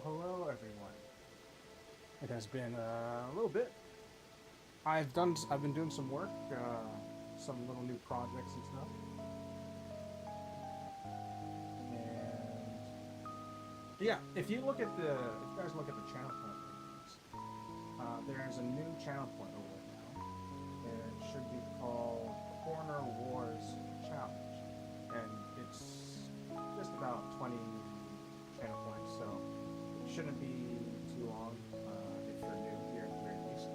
hello everyone. It has been a little bit. I've been doing some work, some little new projects and stuff. And yeah, if you guys look at the channel point, there's a new channel point over there now. It should be called Corner Wars Challenge, and it's just about 20 channel points, so it shouldn't be too long if you're new here at the very least.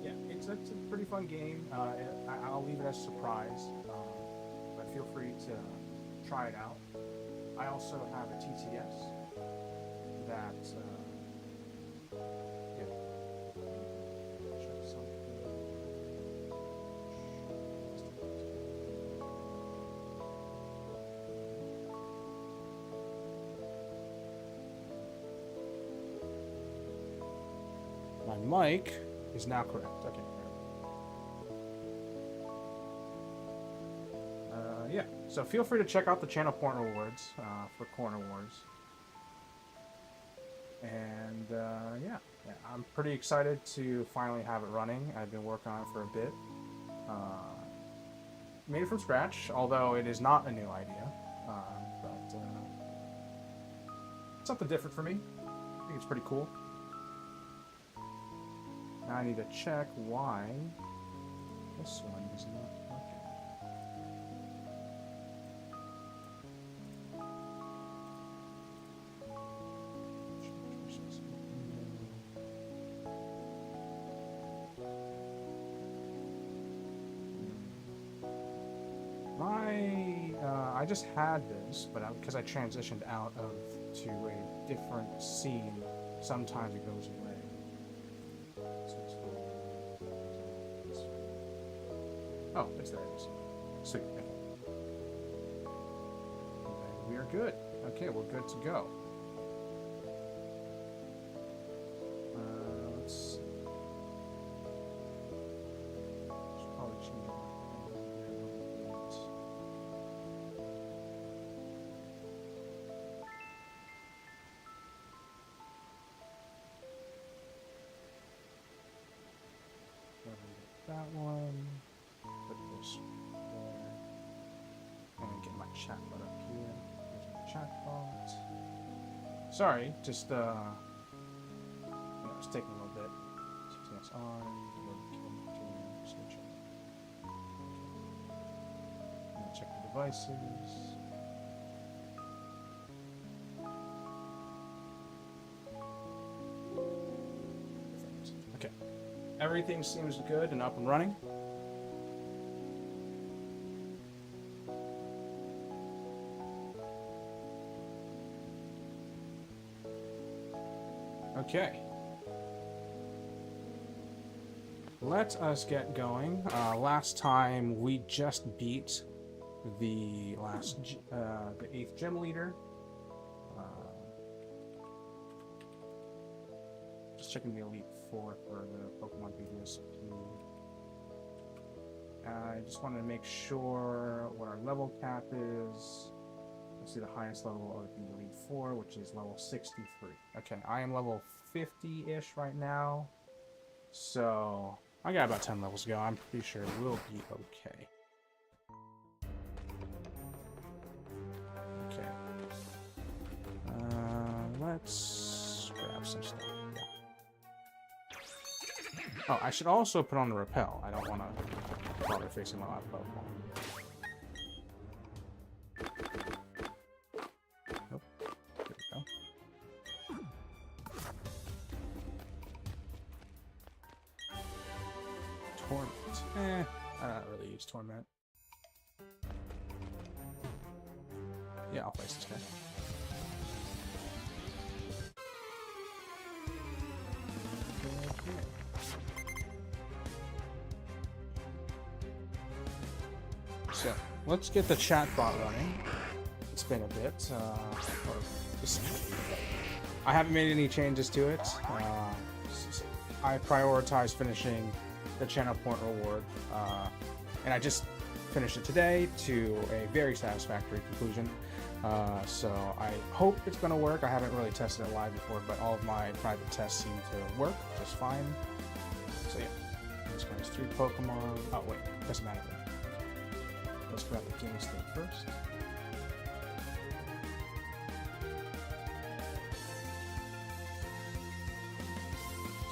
Yeah, it's a pretty fun game. I'll leave it as a surprise, but feel free to try it out. I also have a TTS that yeah. Check something. My mic is now correct. Okay. Yeah, so feel free to check out the channel point rewards for Corner Wars. And yeah, I'm pretty excited to finally have it running. I've been working on it for a bit. Made it from scratch, although it is not a new idea. But it's something different for me. I think it's pretty cool. Now I need to check why this one is not I just had this, but because I transitioned out to a different scene, sometimes it goes away. Oh, it's there. It is. Sweet. Okay. We are good. Okay, we're good to go. Let's see. Should probably change it. That one. Put this there. And get my chatbot up here. There's my chatbot. Sorry, just it's taking a little bit. CTS on. Check the devices. Okay. Everything seems good and up and running. Okay. Let us get going. Last time we just beat the the 8th gym leader. Just checking the Elite 4 for the Pokemon videos. I just wanted to make sure what our level cap is. Let's see the highest level of the Elite 4, which is level 63. Okay, I am level 50-ish right now. So, I got about 10 levels to go. I'm pretty sure we'll be okay. Okay. Let's grab some stuff. Yeah. Oh, I should also put on the repel. I don't want to bother facing my live Pokemon. Nope. There we go. Torment. I don't really use Torment. Yeah, I'll place this guy. So, let's get the chatbot running. It's been a bit. I haven't made any changes to it. I prioritize finishing the channel point reward, and I just finished it today to a very satisfactory conclusion. So I hope it's going to work. I haven't really tested it live before, but all of my private tests seem to work just fine. So yeah, this guy has 3 Pokemon. Oh wait, doesn't matter. Let's grab the game state first.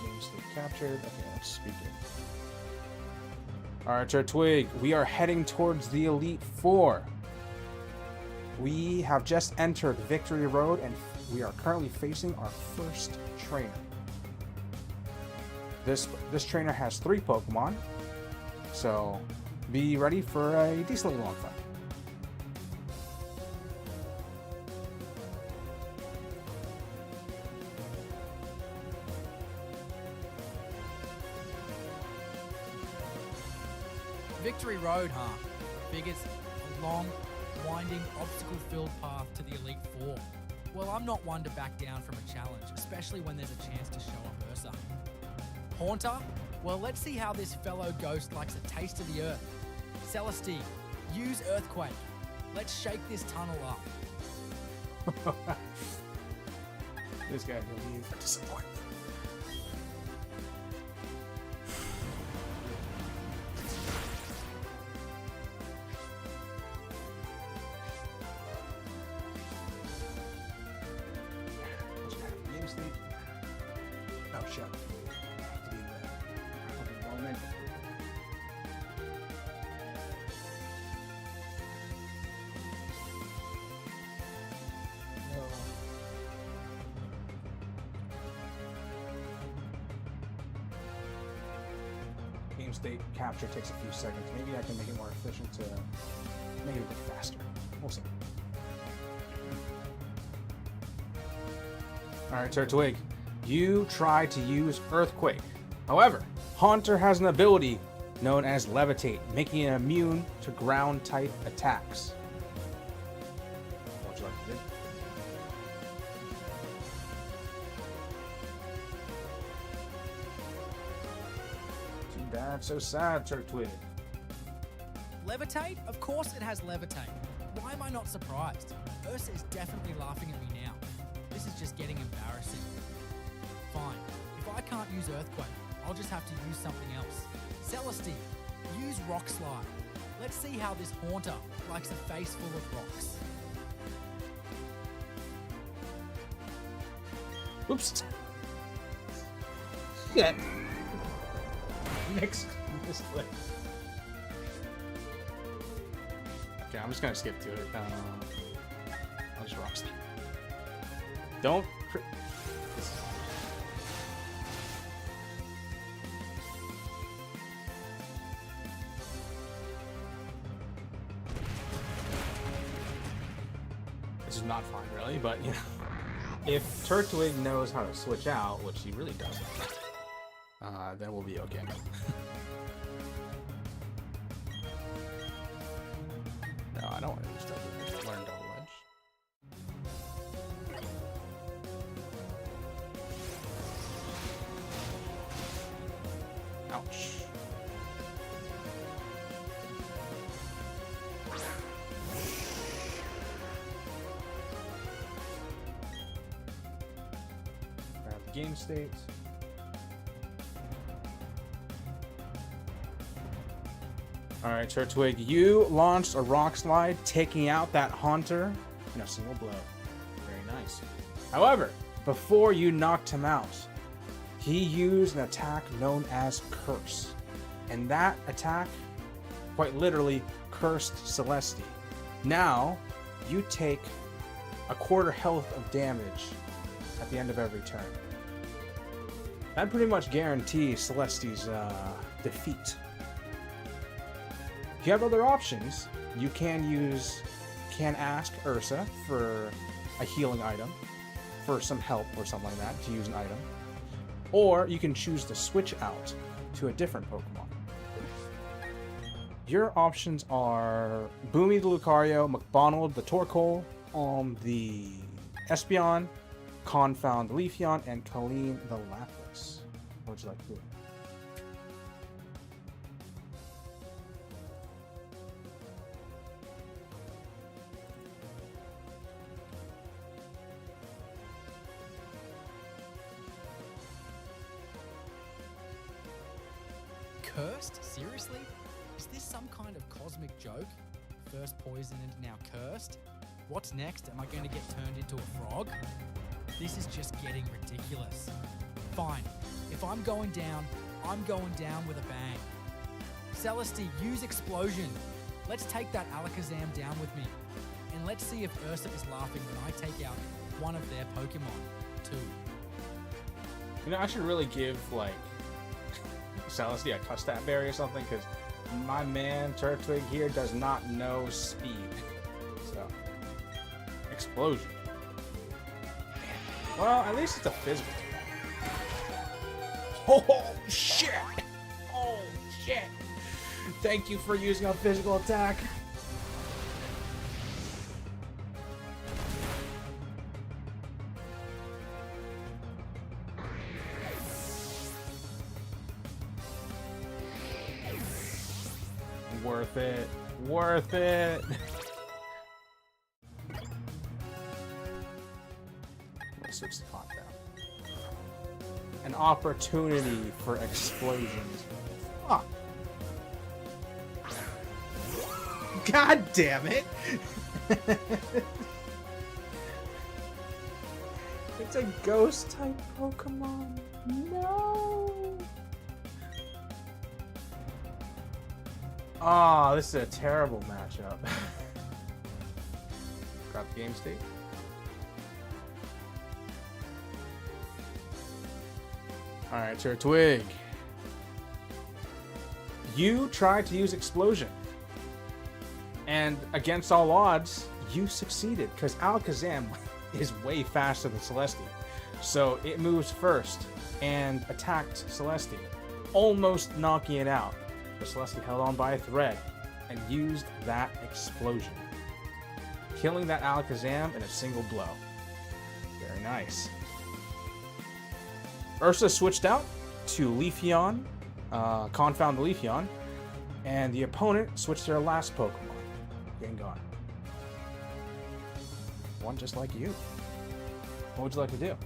Game state captured. Okay, let's speak it. Alright, Turtwig, we are heading towards the Elite Four. We have just entered Victory Road, and we are currently facing our first trainer. This trainer has 3 Pokemon, so be ready for a decently long fight. Victory Road, huh? Figures a long, winding, obstacle-filled path to the Elite Four. Well, I'm not one to back down from a challenge, especially when there's a chance to show up Ursa. Haunter? Well, let's see how this fellow ghost likes a taste of the earth. Celestine, use Earthquake. Let's shake this tunnel up. This guy will be for disappointment. Oh shit. To be in the moment. Game state capture takes a few seconds. Maybe I can make it more efficient to make it a bit faster. We'll see. Alright, Turtwig. You try to use Earthquake. However, Haunter has an ability known as Levitate, making it immune to ground-type attacks. What would you like to do? Too bad, so sad, Turtwig. Levitate? Of course it has Levitate. Why am I not surprised? Ursa is definitely laughing at me now. This is just getting embarrassing. Fine. If I can't use Earthquake, I'll just have to use something else. Celestine, use Rock Slide. Let's see how this Haunter likes a face full of rocks. Oops. Yeah. Next display. Okay, I'm just gonna skip to it. I'll just rock slide. Don't. This is not fine, really, but you know, if Turtwig knows how to switch out, which he really doesn't, then we'll be okay. No, I don't want to use double edge. Learn double edge. Ouch. Grab the game state. Alright, Turtwig, you launched a Rock Slide, taking out that Haunter in a single blow. Very nice. However, before you knocked him out, he used an attack known as Curse. And that attack, quite literally, cursed Celestine. Now, you take a quarter health of damage at the end of every turn. That pretty much guarantees Celestine's defeat. If you have other options, you can ask Ursa for a healing item, for some help or something like that, to use an item. Or you can choose to switch out to a different Pokemon. Your options are Boomy the Lucario, McBonald the Torkoal, the Espeon, Confound the Leafeon, and Colleen the Lapras. What would you like to do? Cursed? Seriously? Is this some kind of cosmic joke? First poisoned, now cursed? What's next? Am I going to get turned into a frog? This is just getting ridiculous. Fine. If I'm going down with a bang. Celesty, use Explosion. Let's take that Alakazam down with me. And let's see if Ursa is laughing when I take out one of their Pokemon, too. You know, I should really give, like, Celesty a Custat Berry or something, because my man Turtwig here does not know speed. So, Explosion. Well, at least it's a physical. Oh, shit! Oh, shit! Thank you for using a physical attack. Worth it. Worth it. Let's switch the clock down. An opportunity for explosions. Fuck. God damn it! It's a ghost type Pokemon. No! Oh, this is a terrible matchup. Grab the game state. Alright, Turtwig. You tried to use Explosion. And against all odds, you succeeded, because Alakazam is way faster than Celestia. So it moves first and attacked Celestia, almost knocking it out. But Celestia held on by a thread and used that Explosion, killing that Alakazam in a single blow. Very nice. Ursa switched out to Leafeon, Confound the Leafeon, and the opponent switched their last Pokemon, Gengar. One just like you. What would you like to do?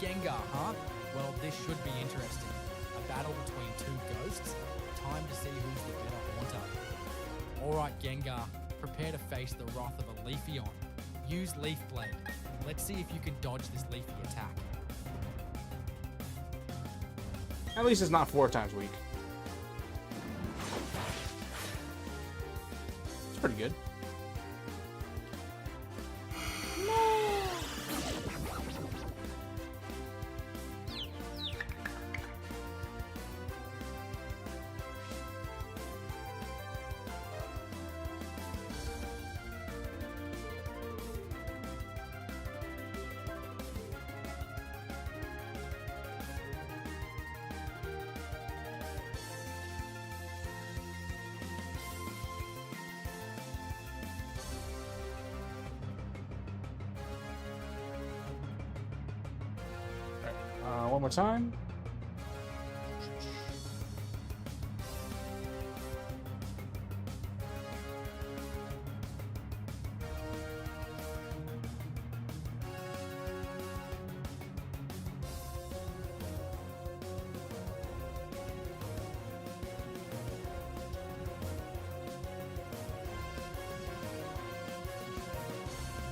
Gengar, huh? Well, this should be interesting. A battle between two ghosts. Time to see who's the better haunter. Alright, Gengar. Prepare to face the wrath of a Leafeon. Use Leaf Blade. Let's see if you can dodge this Leafy attack. At least it's not 4 times weak. It's pretty good. One more time.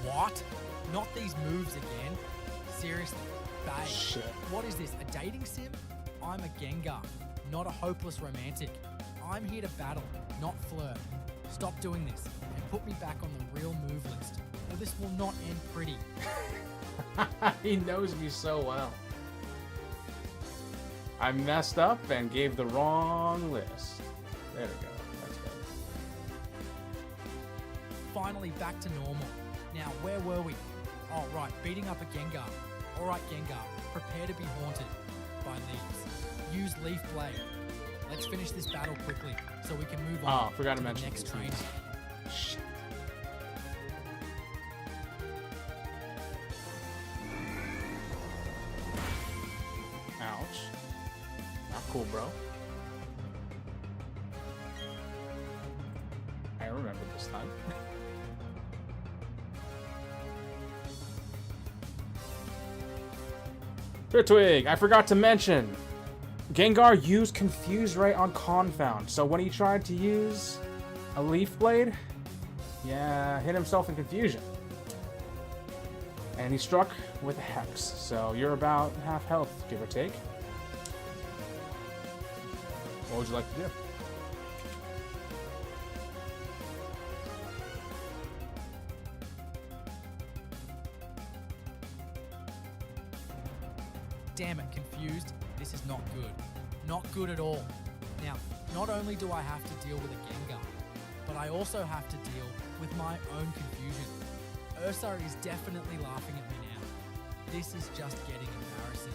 What? Not these moves again? Seriously, babe. Shit. What is this, a dating sim? I'm a Gengar, not a hopeless romantic. I'm here to battle, not flirt. Stop doing this and put me back on the real move list, or this will not end pretty. He knows me so well. I messed up and gave the wrong list. There we go. That's good. Finally back to normal. Now, where were we? Oh, right, beating up a Gengar. Alright, Gengar, prepare to be haunted by leaves. Use Leaf Blade. Let's finish this battle quickly so we can move on forgot to the mention next the trainer. Shit. Ouch. Not cool, bro. remember this time. Turtwig, I forgot to mention. Gengar used Confuse Ray on Confound, so when he tried to use a Leaf Blade, yeah, hit himself in confusion. And he struck with a Hex, so you're about half health, give or take. What would you like to do? Damn it, confused. This is not good. Not good at all. Now, not only do I have to deal with a Gengar, but I also have to deal with my own confusion. Ursa is definitely laughing at me now. This is just getting embarrassing.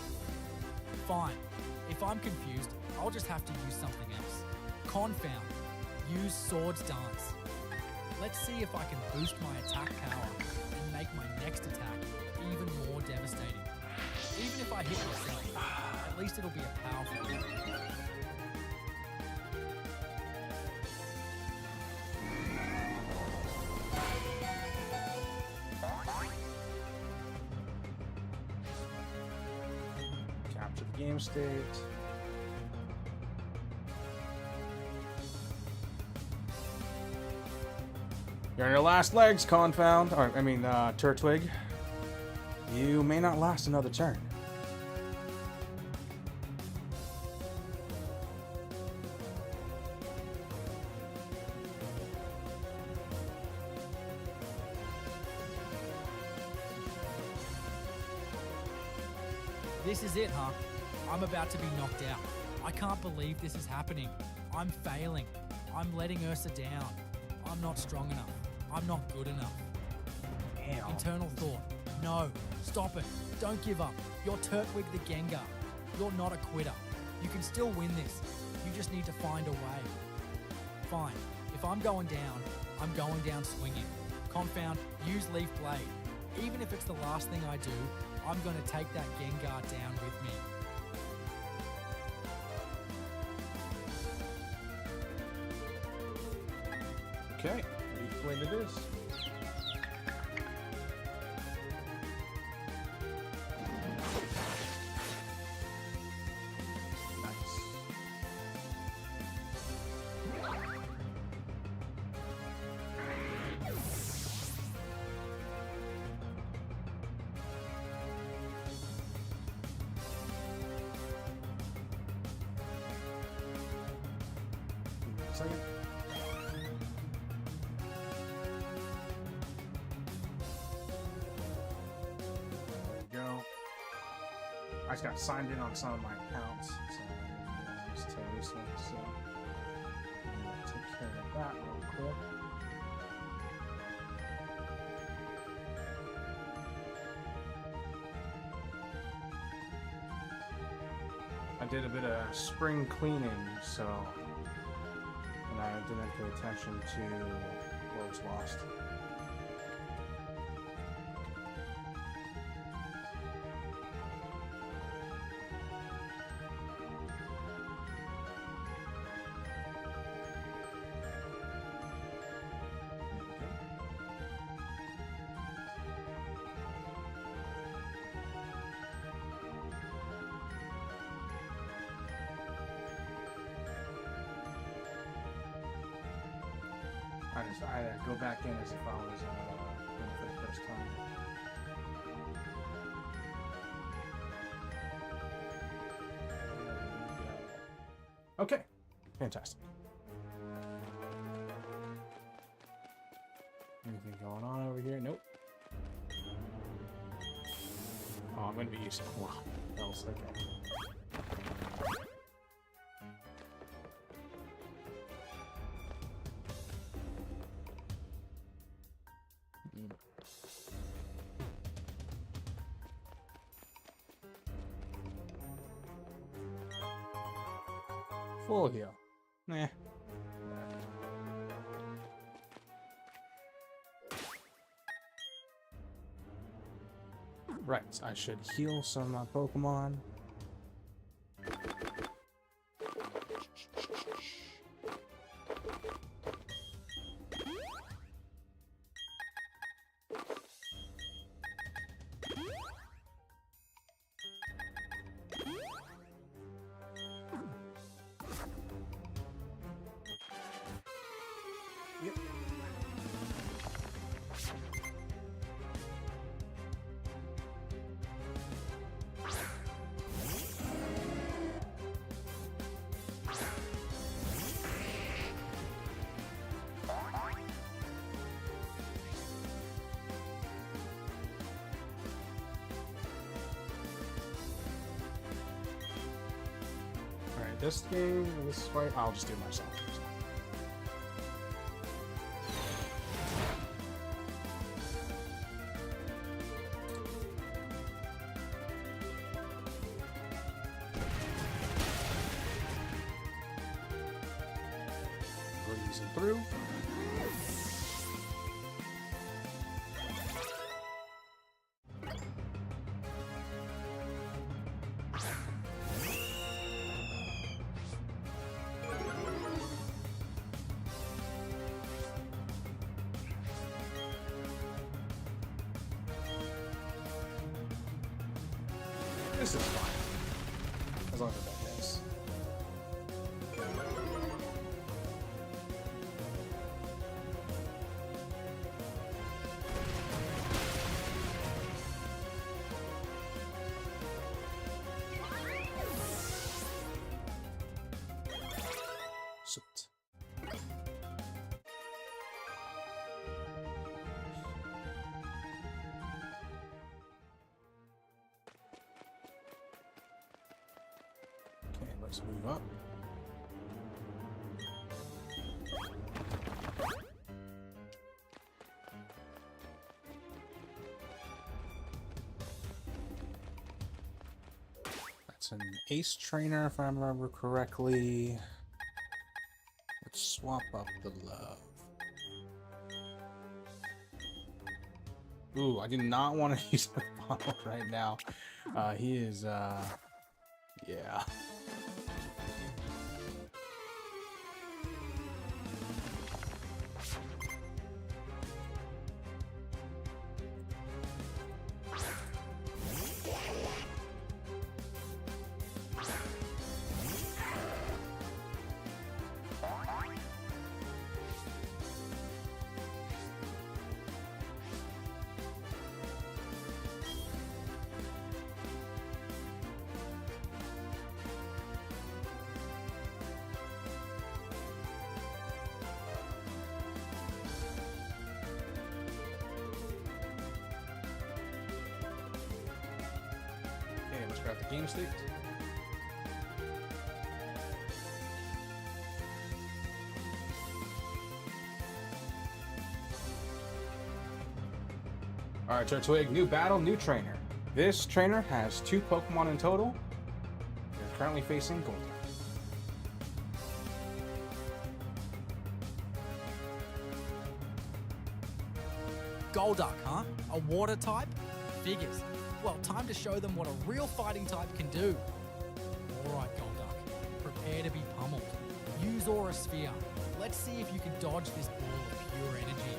Fine. If I'm confused, I'll just have to use something else. Confound. Use Swords Dance. Let's see if I can boost my attack power and make my next attack even more devastating. Even if I hit myself, at least it'll be a powerful hit. Capture the game state. You're on your last legs, Confound. Or, Turtwig. You may not last another turn. This is it, huh? I'm about to be knocked out. I can't believe this is happening. I'm failing. I'm letting Ursa down. I'm not strong enough. I'm not good enough. Damn. Internal thought. No. Stop it. Don't give up. You're Turtwig the Gengar. You're not a quitter. You can still win this. You just need to find a way. Fine. If I'm going down, I'm going down swinging. Confound, use Leaf Blade. Even if it's the last thing I do, I'm going to take that Gengar down with me. Okay, Leaf Blade it is. Nice. Second. I just got signed in on some of my accounts, so I just tell you so take care of that real quick. I did a bit of spring cleaning, so and I didn't pay attention to what was lost. I go back in as if I was in for the first time. Okay, fantastic. Anything going on over here? Nope. Oh, I'm gonna be using fluff. Else, okay. Full heal. Nah. Right, I should heal some Pokemon. Yep. Alright, this game, this fight, I'll just do it myself. Breezing through. This is fine. As long as that is. Soot. Okay, let's move up. That's an ace trainer, if I remember correctly. Let's swap up the love. Ooh, I do not want to use the bottle right now. He is, yeah. Okay, let's grab the game state. Alright, Turtwig, new battle, new trainer. This trainer has 2 Pokemon in total. You're currently facing Golden. Golduck, huh? A water type? Figures. Well, time to show them what a real fighting type can do. Alright, Golduck. Prepare to be pummeled. Use Aura Sphere. Let's see if you can dodge this ball of pure energy.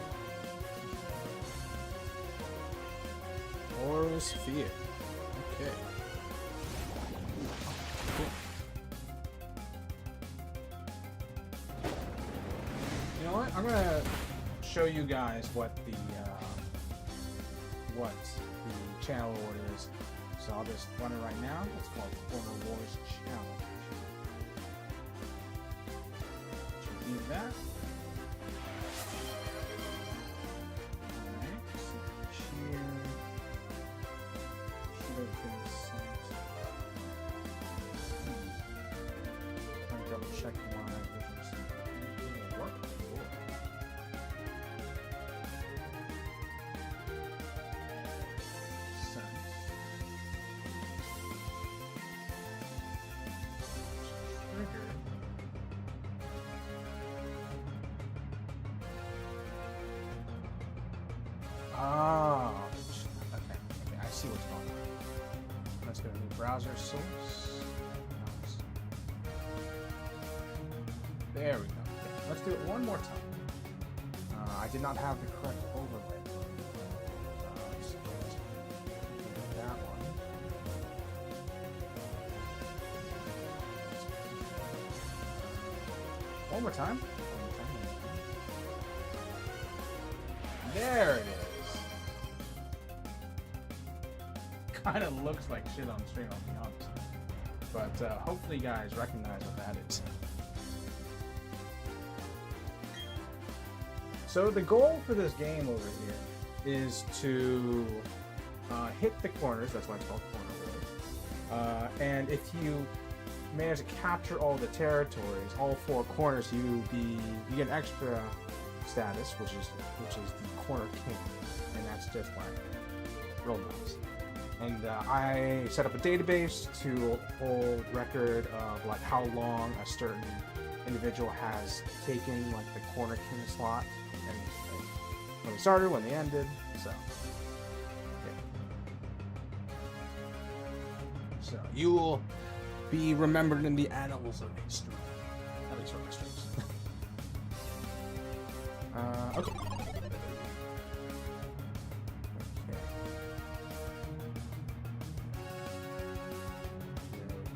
Aura Sphere. Okay. Cool. You know what? I'm gonna show you guys what the channel award is. So I'll just run it right now. It's called Corner Wars Challenge. Should leave that. Alright, see here. Should have been sent. I'm gonna double check my vision. Did it work? Cool. Sent. Trigger. Ah, okay, I see what's going on. Let's get a new browser source. There we go. Okay, let's do it one more time. I did not have the correct overlay. So let's do that one. One more time. One more time. There it is. Kind of looks like shit on stream, I'll be honest. But hopefully you guys recognize what that is. So the goal for this game over here is to hit the corners. That's why it's called corner road. And if you manage to capture all the territories, all 4 corners, you get an extra status, which is the corner king, and that's just like real nice. And I set up a database to hold record of like how long a certain individual has taken like the corner king slot, and like, when they started, when they ended. So yeah. So you will be remembered in the annals of history. At least for my streams. Okay.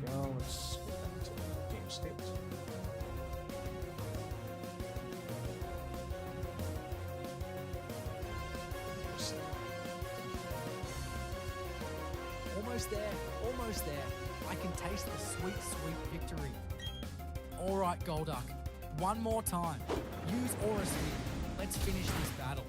There we go. Let's go back to game state. Almost there, almost there. I can taste the sweet, sweet victory. All right, Golduck. One more time. Use Aura Sphere. Let's finish this battle.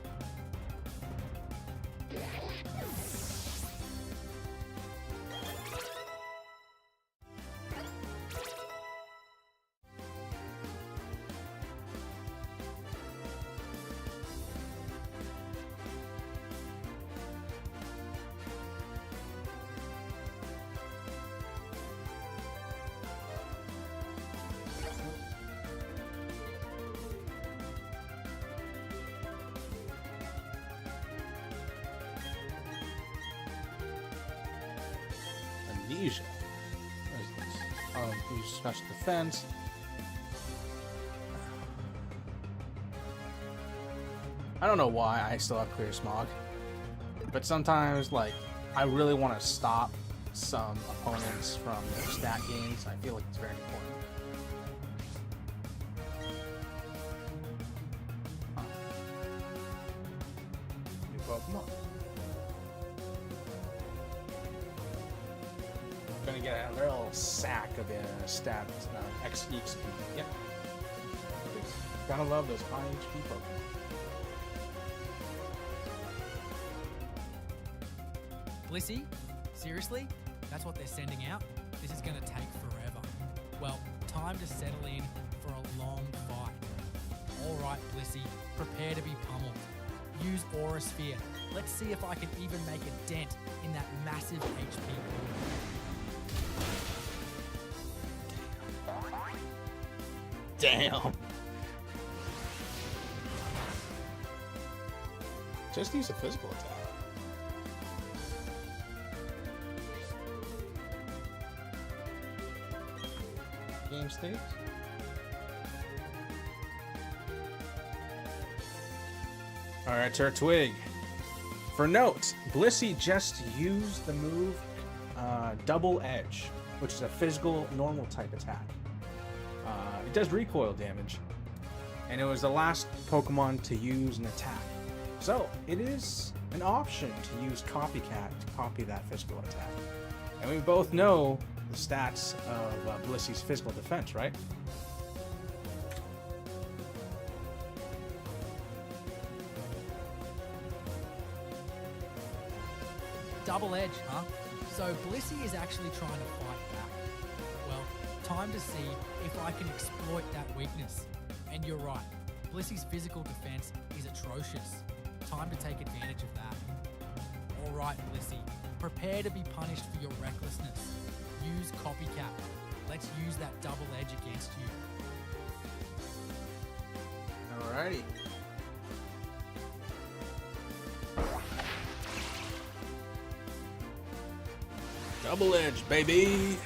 Amnesia. Use special defense. I don't know why I still have clear smog, but sometimes like I really want to stop some opponents from their stat gains. I feel like it's very important. Huh. New Pokemon. Gonna get a little sack of stat XP. Yep. Gotta love those high HP Pokemon. Blissey? Seriously? That's what they're sending out? This is gonna take forever. Well, time to settle in for a long fight. Alright, Blissey, prepare to be pummeled. Use Aura Sphere. Let's see if I can even make a dent in that massive HP pool. Damn. Just use a physical attack. Game state. Alright, Turtwig. For note, Blissey just used the move Double Edge, which is a physical normal type attack. It does recoil damage, and it was the last Pokemon to use an attack. So, it is an option to use Copycat to copy that physical attack. And we both know the stats of Blissey's physical defense, right? Double Edge, huh? So Blissey is actually trying to fight back. Well, time to see if I can exploit that weakness. And you're right, Blissey's physical defense is atrocious. Time to take advantage of that. Alright, Blissey, prepare to be punished for your recklessness. Use Copycat. Let's use that double edge against you. Alrighty. Double Edge, baby!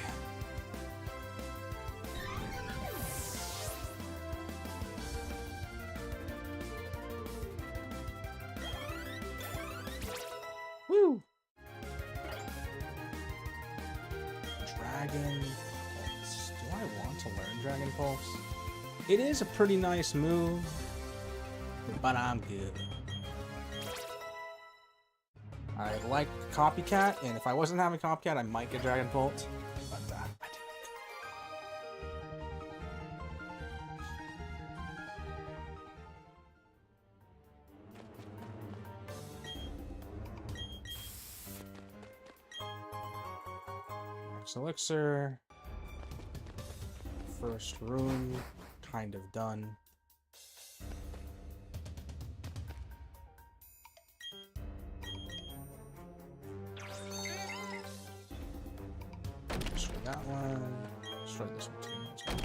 Woo! Dragon Pulse. Do I want to learn Dragon Pulse? It is a pretty nice move, but I'm good. I like Copycat, and if I wasn't having Copycat, I might get Dragon Bolt. But I didn't. Max Elixir. First room, kind of done. Destroy that one. Destroy this one too. That's good.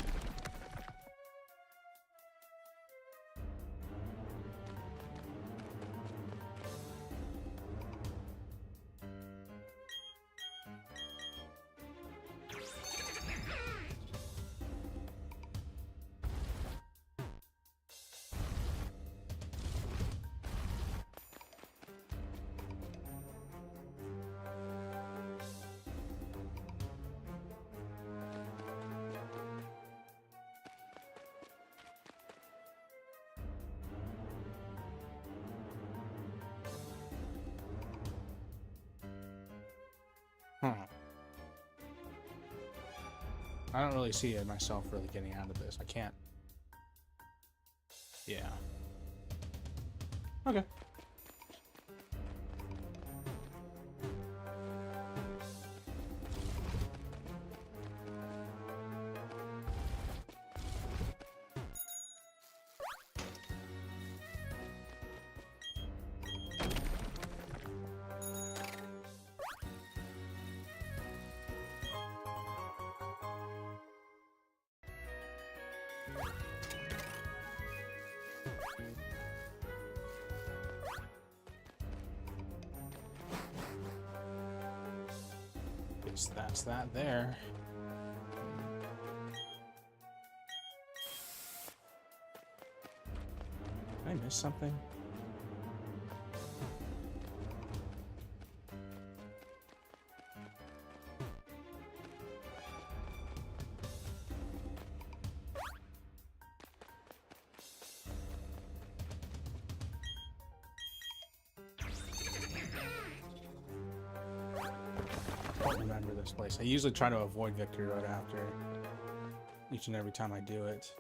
I don't really see it myself really getting out of this. I can't. Yeah. Okay. Guess that's that there. Did I miss something? I don't remember this place. I usually try to avoid Victory Road after each and every time I do it.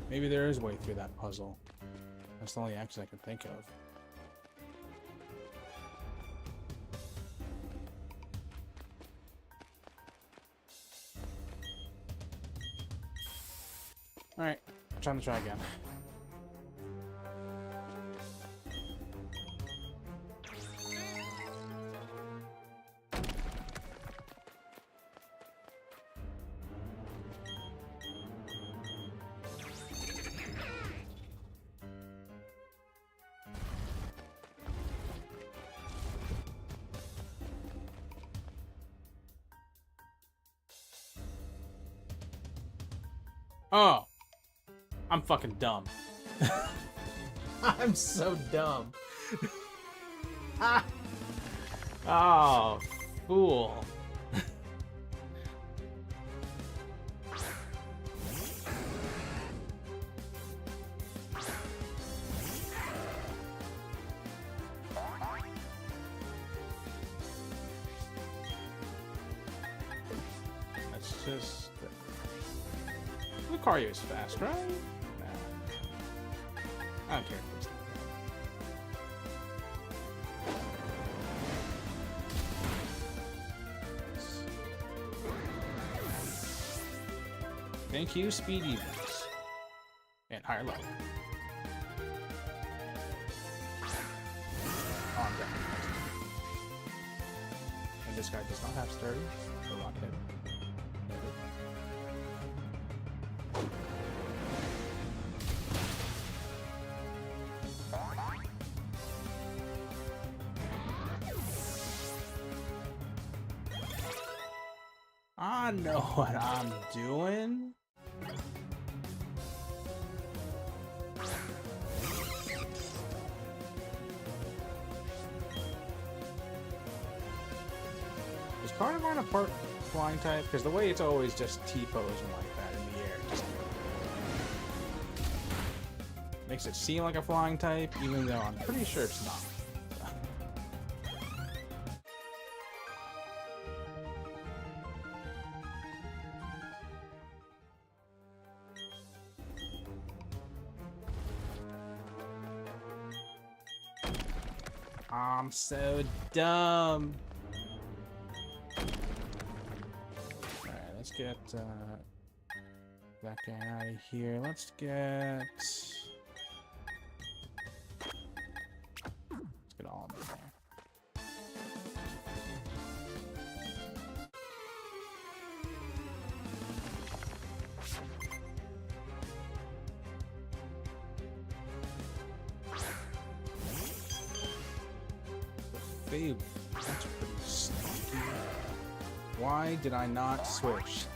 Maybe there is a way through that puzzle. That's the only exit I can think of. Alright, time to try again. Oh, I'm fucking dumb. I'm so dumb. Oh, fool. That's just... Lucario is fast, right? Nah. I don't care if it's not that. Thank you, Speed Eevees. And higher level. Oh, I'm definitely fast. And this guy does not have sturdy or rock head. I know what I'm doing. Is Carnivore a part flying type? Because the way it's always just T-posing like that in the air. Just... makes it seem like a flying type, even though I'm pretty sure it's not. I'm so dumb. Alright, let's get that guy out of here. Let's get all of them there. Fable. That's pretty sneaky. Why did I not switch?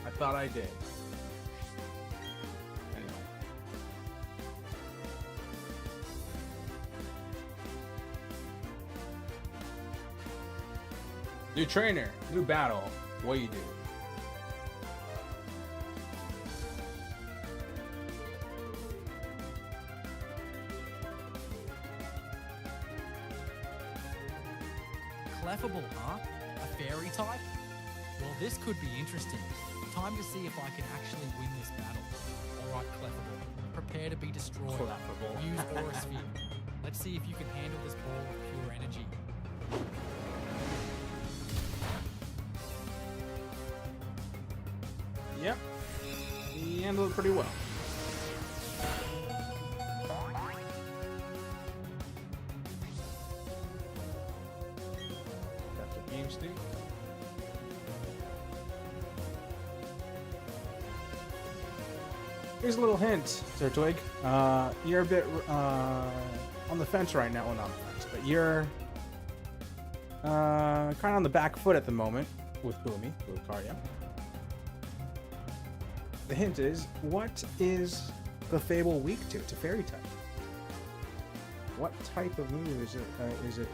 I thought I did. Anyway. New trainer, new battle. What do you do? Cleffable, huh? A fairy type? Well, this could be interesting. Time to see if I can actually win this battle. Alright, Cleffable. Prepare to be destroyed. Cleffable. Use Aura Sphere. Let's see if you can handle this ball of pure energy. Yep. He handled it pretty well. Got the game stick. Here's a little hint, Turtwig. You're a bit on the fence right now. Well, not on the fence, but you're kind of on the back foot at the moment with Blue Cardio. The hint is, what is the Fable weak to? It's a fairy type. What type of move is it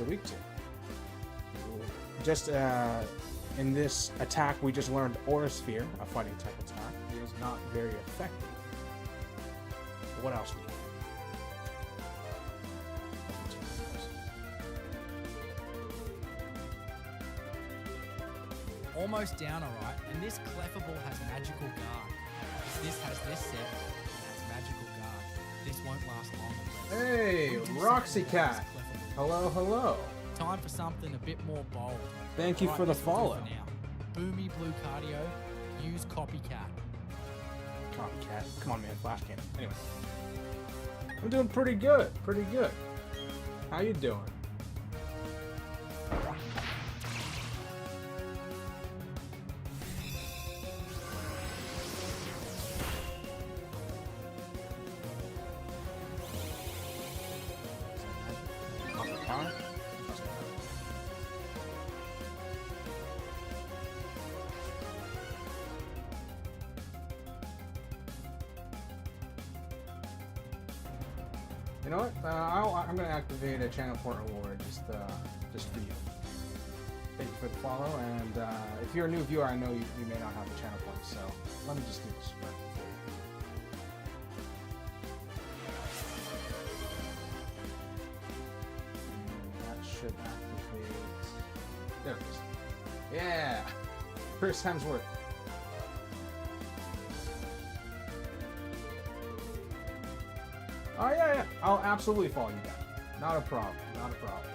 weak to? Just in this attack, we just learned Aura Sphere, a fighting type attack, is not very effective. But what else? Almost down, alright. And this Cleffable has Magical Guard. This has this set, it has Magical Guard. This won't last long. Hey, Roxy Cat. Hello, hello. Time for something a bit more bold. Thank you for the this will do follow. for now. Boomy Blue Cardio, use Copycat. Copycat. Come on, man. Flash cannon. Anyway. I'm doing pretty good. Pretty good. How you doing? You know what? I'm gonna activate a channel port reward just for you. Thank you for the follow, and if you're a new viewer, I know you may not have the channel point, so let me just do this right for you. And that should activate. There it is. Yeah, Chris Hemsworth. Oh yeah. I'll absolutely follow you back. Not a problem. Not a problem.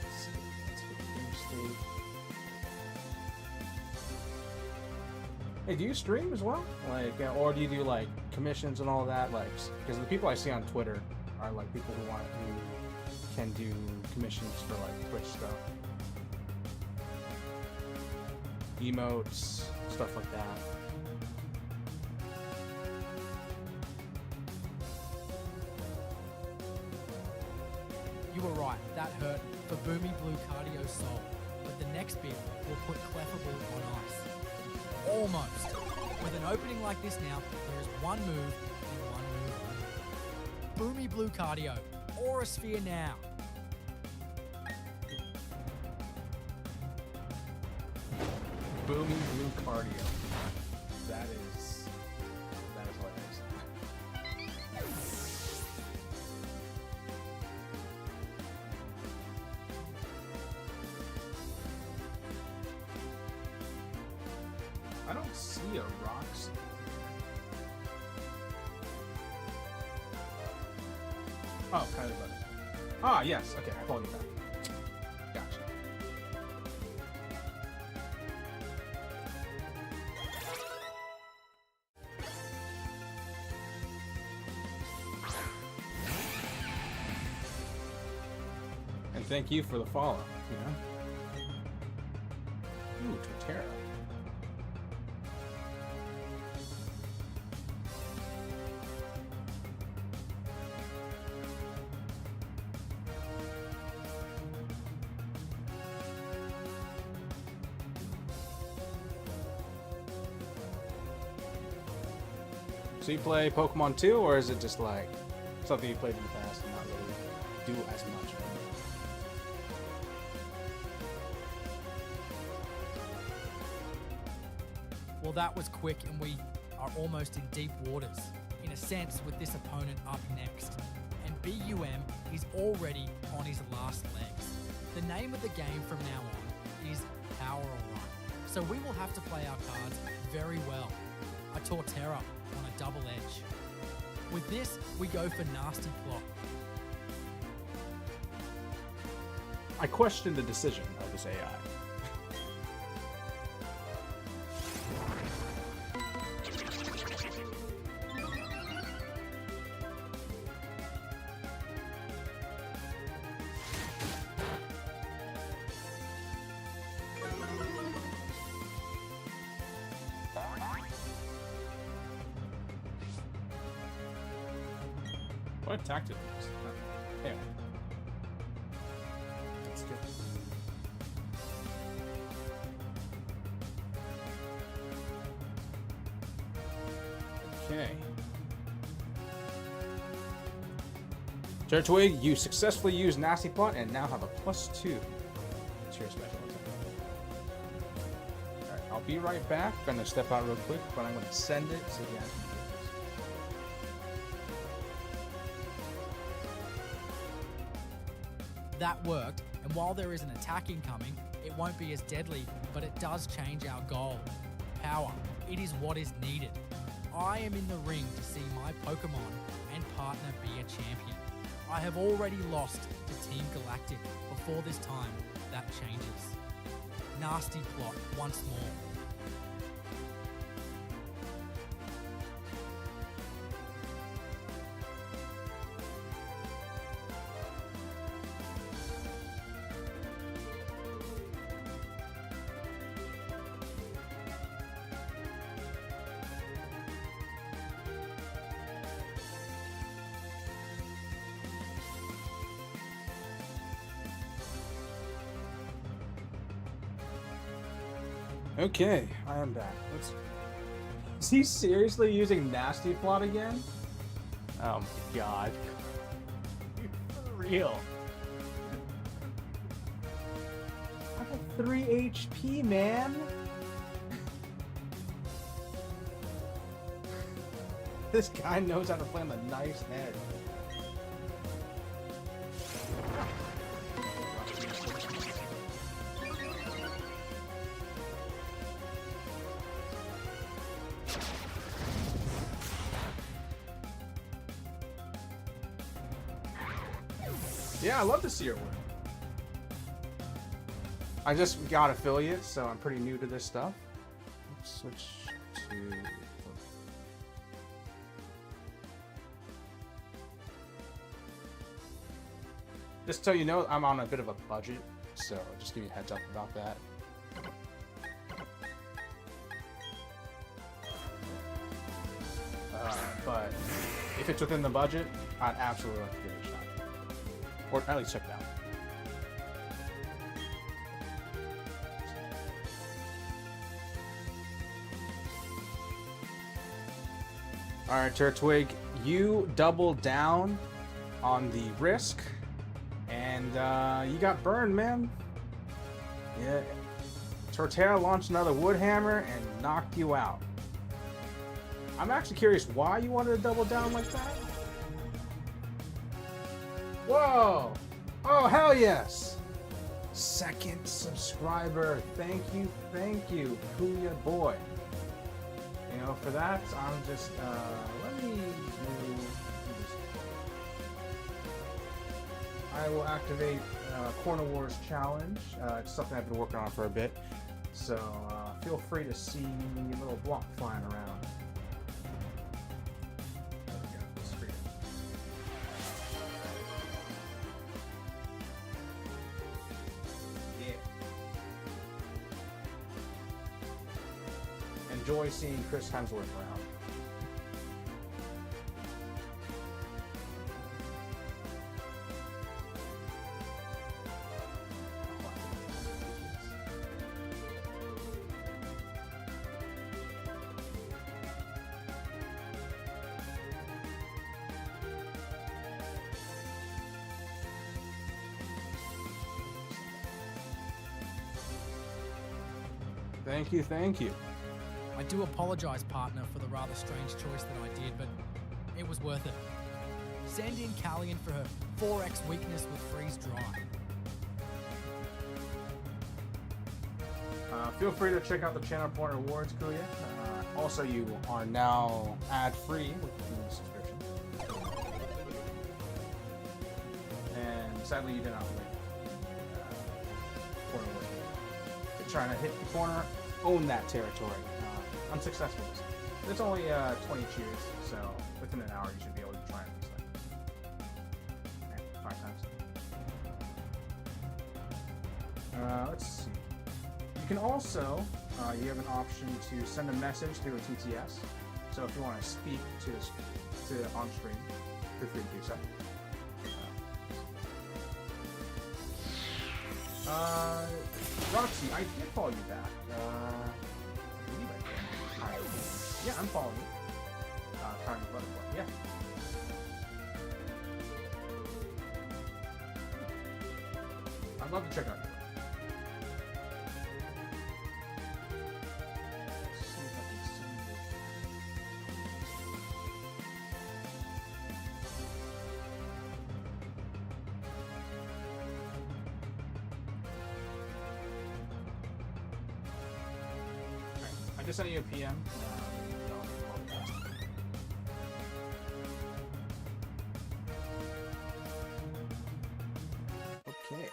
Let's see. Let's hit the game state. Hey, do you stream as well? Like, or do you do like commissions and all that? Like, because the people I see on Twitter are like people who can do commissions for like Twitch stuff, emotes, stuff like that. You were right, that hurt for Boomy Blue Cardio Soul. But the next bit will put Cleffable on ice. Almost. With an opening like this now, there is one move and one move only. Boomy Blue Cardio, Aura Sphere now. Booming blue cardio. That is hilarious. I don't see a rocks. Oh, kind of. Ah, yes. Okay, I followed you back. Gotcha. And thank you for the follow. You know. Ooh, Torterra. So you play Pokemon too, or is it just like something you played in the past and not really do as much? Well, that was quick, and we are almost in deep waters, in a sense, with this opponent up next. And BUM is already on his last legs. The name of the game from now on is Power or Run. So we will have to play our cards very well. A Torterra on a double edge. With this, we go for Nasty Plot. I question the decision of this AI. What attack did it use? Yeah. That's good. Okay. Turtwig, you successfully used Nasty Plot and now have a +2 to your special attack. Alright, I'll be right back. I'm gonna step out real quick, but I'm gonna send it so yeah. That worked, and while there is an attack incoming, it won't be as deadly, but it does change our goal. Power. It is what is needed. I am in the ring to see my Pokemon and partner be a champion. I have already lost to Team Galactic. Before this time, that changes. Nasty Plot once more. Okay, I am back. Is he seriously using Nasty Plot again? Oh my god. For real. I have 3 HP, man. This guy knows how to play on the nice head. Yeah, I love to see your work. I just got affiliate, so I'm pretty new to this stuff. Let's switch to... Just so you know, I'm on a bit of a budget, so just give you a heads up about that. But if it's within the budget, I'd absolutely like to give it a shot. Or at least check it out. Alright, Turtwig, you doubled down on the risk, and you got burned, man. Yeah. Torterra launched another wood hammer and knocked you out. I'm actually curious why you wanted to double down like that. Whoa! Oh, hell yes! Second subscriber. Thank you, Kuya boy. You know, for that, I'm just, let me do this. I will activate Corner Wars Challenge. It's something I've been working on for a bit. So, feel free to see a little block flying around. There we go. Let's free it. Yeah. Enjoy seeing Chris Hemsworth around. Thank you. I do apologize, partner, for the rather strange choice that I did, but it was worth it. Send in Callian for her 4x weakness with freeze dry. Feel free to check out the channel point rewards, Kuya. Also, you are now ad-free with the subscription. And sadly, you did not win. Corner was. You're trying to hit the corner, own that territory. Unsuccessful. It's only 20 cheers, so within an hour you should be able to try it. Okay, 5 times. Let's see. You can also, you have an option to send a message through a TTS. So if you want to speak to on stream, feel free to do so. Roxy, I did follow you back. I believe I did. Yeah, I'm following you. Trying to butterfly. Yeah. I'd love to check out your work. Let's see if I can send you. I just sent you a PM. Okay.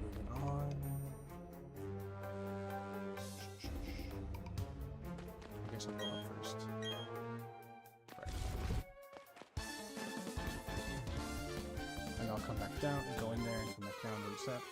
Moving on. I guess I'll go up first. Right. And I'll come back down and go in there and come back down and reset.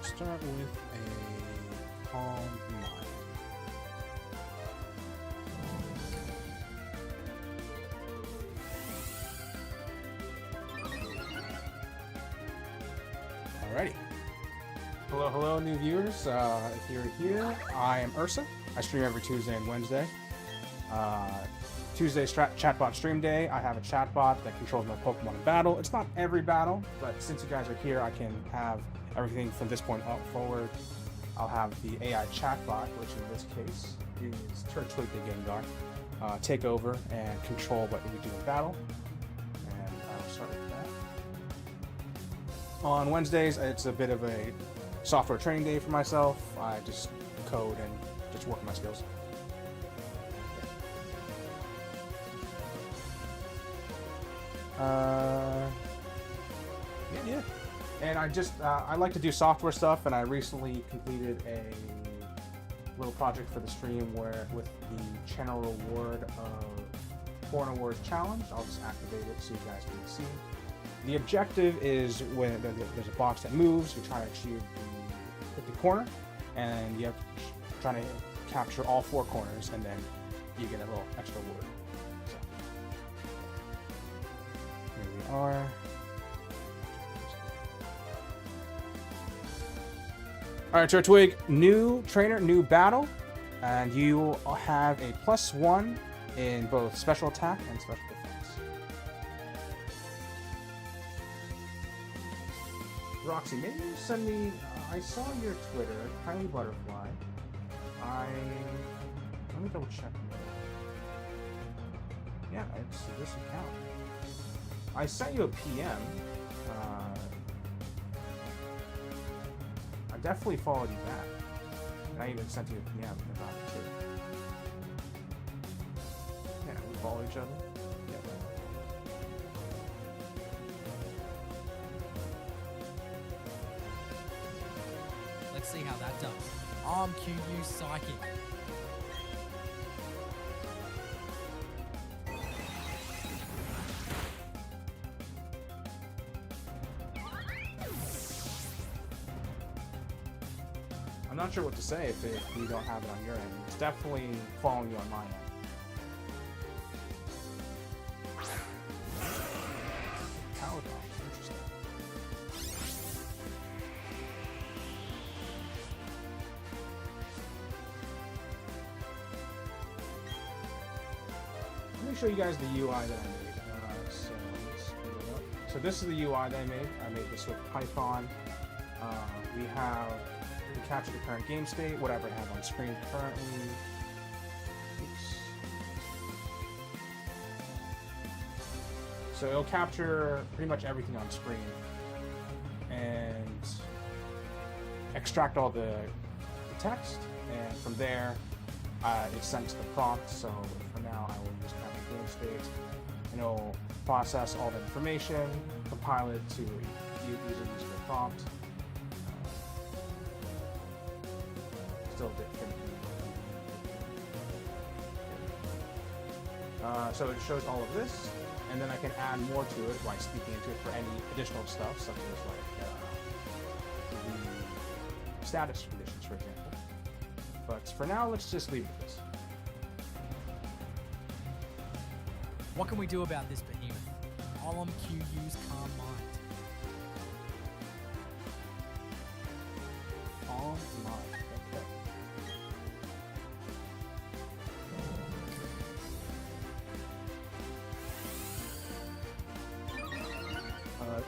Start with a calm mind. Alrighty. Hello, new viewers. If you're here, I am Ursa. I stream every Tuesday and Wednesday. Tuesday's chatbot stream day. I have a chatbot that controls my Pokemon in battle. It's not every battle, but since you guys are here, I can have everything from this point up forward. I'll have the AI chatbot, which in this case is Turtwig the Gengar, take over and control what we do in battle. And I'll start with that. On Wednesdays, it's a bit of a software training day for myself. I just code and just work my skills. Yeah. And I just, I like to do software stuff, and I recently completed a little project for the stream where, with the channel reward of Corner Wars Challenge, I'll just activate it so you guys can see. The objective is when there's a box that moves, you try to achieve the corner, and you have to try to capture all 4 corners, and then you get a little extra word. So, here we are. Alright, Turtwig, new trainer, new battle, and you have a +1 in both special attack and special defense. Roxy, maybe you send me. I saw your Twitter, Tiny Butterfly. Let me double check. Yeah, it's this account. I sent you a PM. I definitely followed you back. And I even sent you a PM about it too. Yeah, we follow each other. Yeah. Let's see how that does. Arm QU Psychic. I'm not sure what to say if you don't have it on your end. It's definitely following you on my end. Paladon, interesting. Let me show you guys the UI that I made. So this is the UI that I made. I made this with Python. We capture the current game state, whatever I have on screen currently. Oops. So it'll capture pretty much everything on screen and extract all the text, and from there it's sent to the prompt. So for now I will just capture game state, and it'll process all the information, compile it to using the prompt. Still different. So it shows all of this, and then I can add more to it by speaking into it for any additional stuff, such as like the status conditions, for example. But for now, let's just leave it at this. What can we do about this behemoth? Olam QU's Calm Mind. Calm Mind.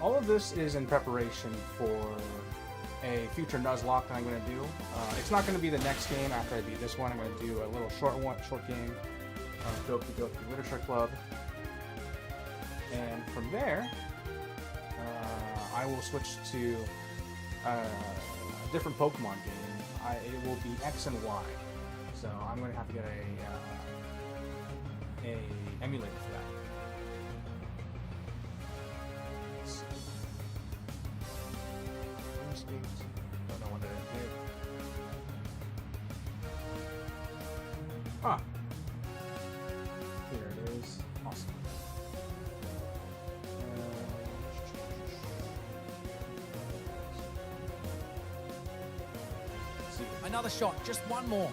All of this is in preparation for a future nuzlock that I'm going to do. It's not going to be the next game after I beat this one. I'm going to do a little short game, Doki Doki Literature Club, and from there, I will switch to a different Pokemon game. It will be X and Y, so I'm going to have to get a emulator for that. Don't know what it is. Ah, here it is. Awesome. Let's see. Another shot, just one more.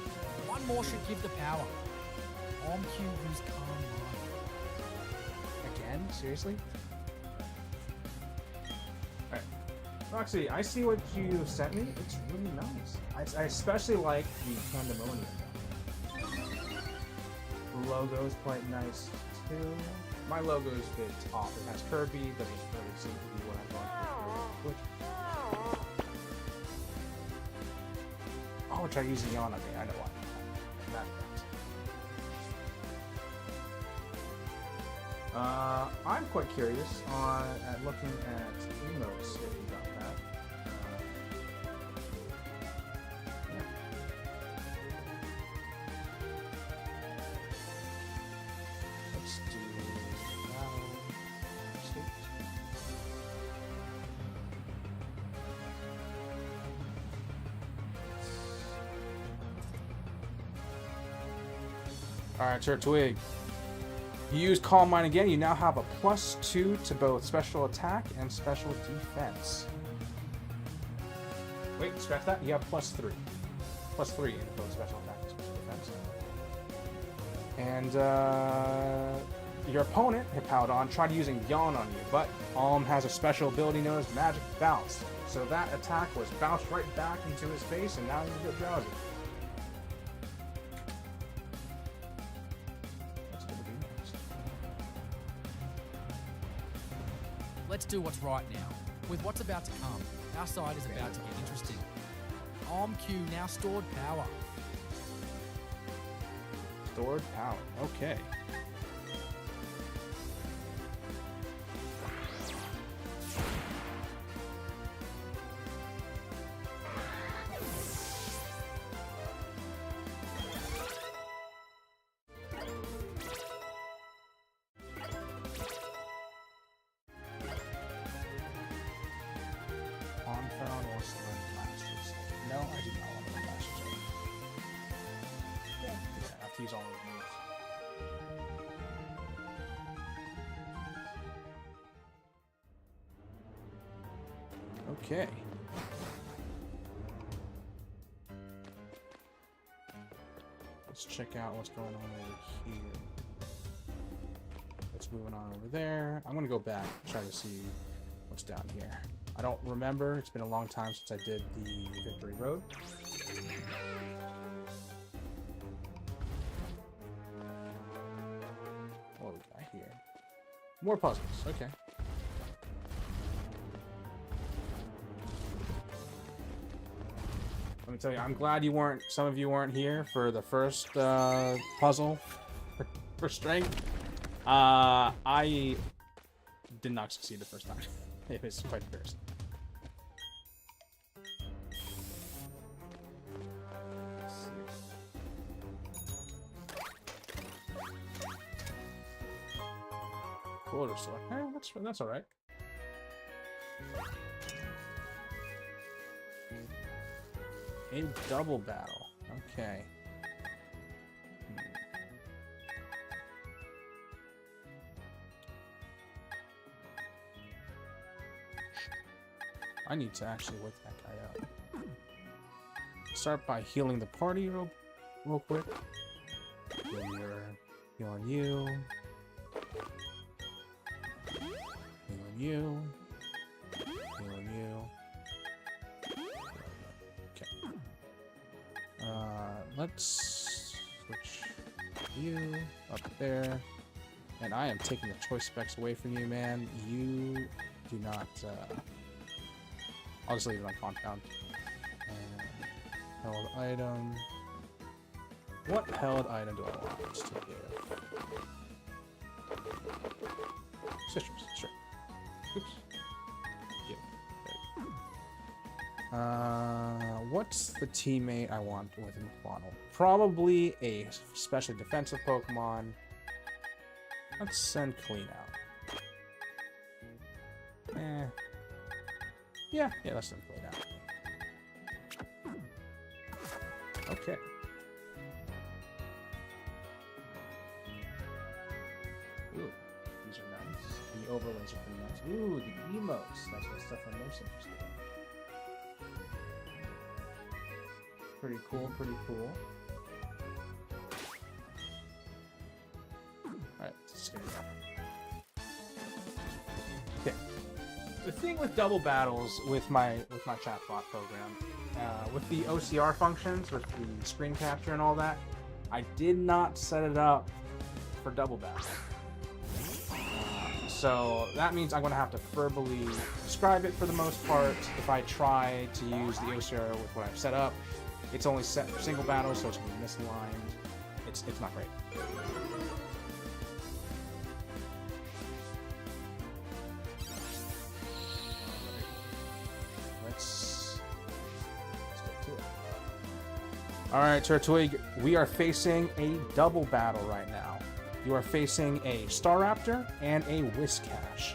One more should give the power. Olam QU's Calm Mind. Again? Seriously? Roxy, I see what you sent me. It's really nice. I especially like the Pandemonium. The logo's quite nice too. My logo's a bit off. It has Kirby. Doesn't really seem to be what I thought. Oh, try using Yana. Okay, I know why. I'm quite curious at looking at emotes if you got that. Yeah. Let's do battle state. All right, Turtwig. You use Calm Mind again, you now have a +2 to both special attack and special defense. Wait, scratch that. You have +3. +3 in both special attack and special defense. And your opponent, Hippowdon, tried using Yawn on you, but Alm has a special ability known as Magic Bounce. So that attack was bounced right back into his face, and now he's a bit drowsy. Let's do what's right now. With what's about to come, our side is about to get interesting. Arm Q now stored power. Stored power. Okay. No, I do not want to learn Masters. Yeah, I have to use all of the moves. Okay. Let's check out what's going on over here. What's moving on over there. I'm gonna go back and try to see what's down here. I don't remember. It's been a long time since I did the Victory Road. What do we got here? More puzzles. Okay. Let me tell you, I'm glad you weren't. Some of you weren't here for the first puzzle for strength. I did not succeed the first time. It was quite embarrassing. Quarter select. That's all right. A double battle. Okay. I need to actually wake that guy up. Start by healing the party real quick. Heal on you. Heal on you. Heal on you. Okay. Let's switch you up there. And I am taking the choice specs away from you, man. You do not. I'll just leave it on compound. And held item. What held item do I want to give? Citrus, sure. Oops. Yeah. What's the teammate I want with McDonald? Probably a especially defensive Pokemon. Let's send Clean out. Yeah, let's send Clean out. Okay. Ooh, these are nice. The overlays are pretty nice. Ooh, the emotes. That's what stuff I'm most interested in. Pretty cool, pretty cool. Alright, let's get it out. Okay. The thing with double battles with my chatbot program, with the OCR functions, with the screen capture and all that, I did not set it up for double battle. So that means I'm going to have to verbally describe it for the most part. If I try to use the OCR with what I've set up, it's only set for single battle, so it's going to be misaligned. It's not great. Let's get to it. Alright, Turtwig, we are facing a double battle right now. You are facing a Staraptor and a Whiscash.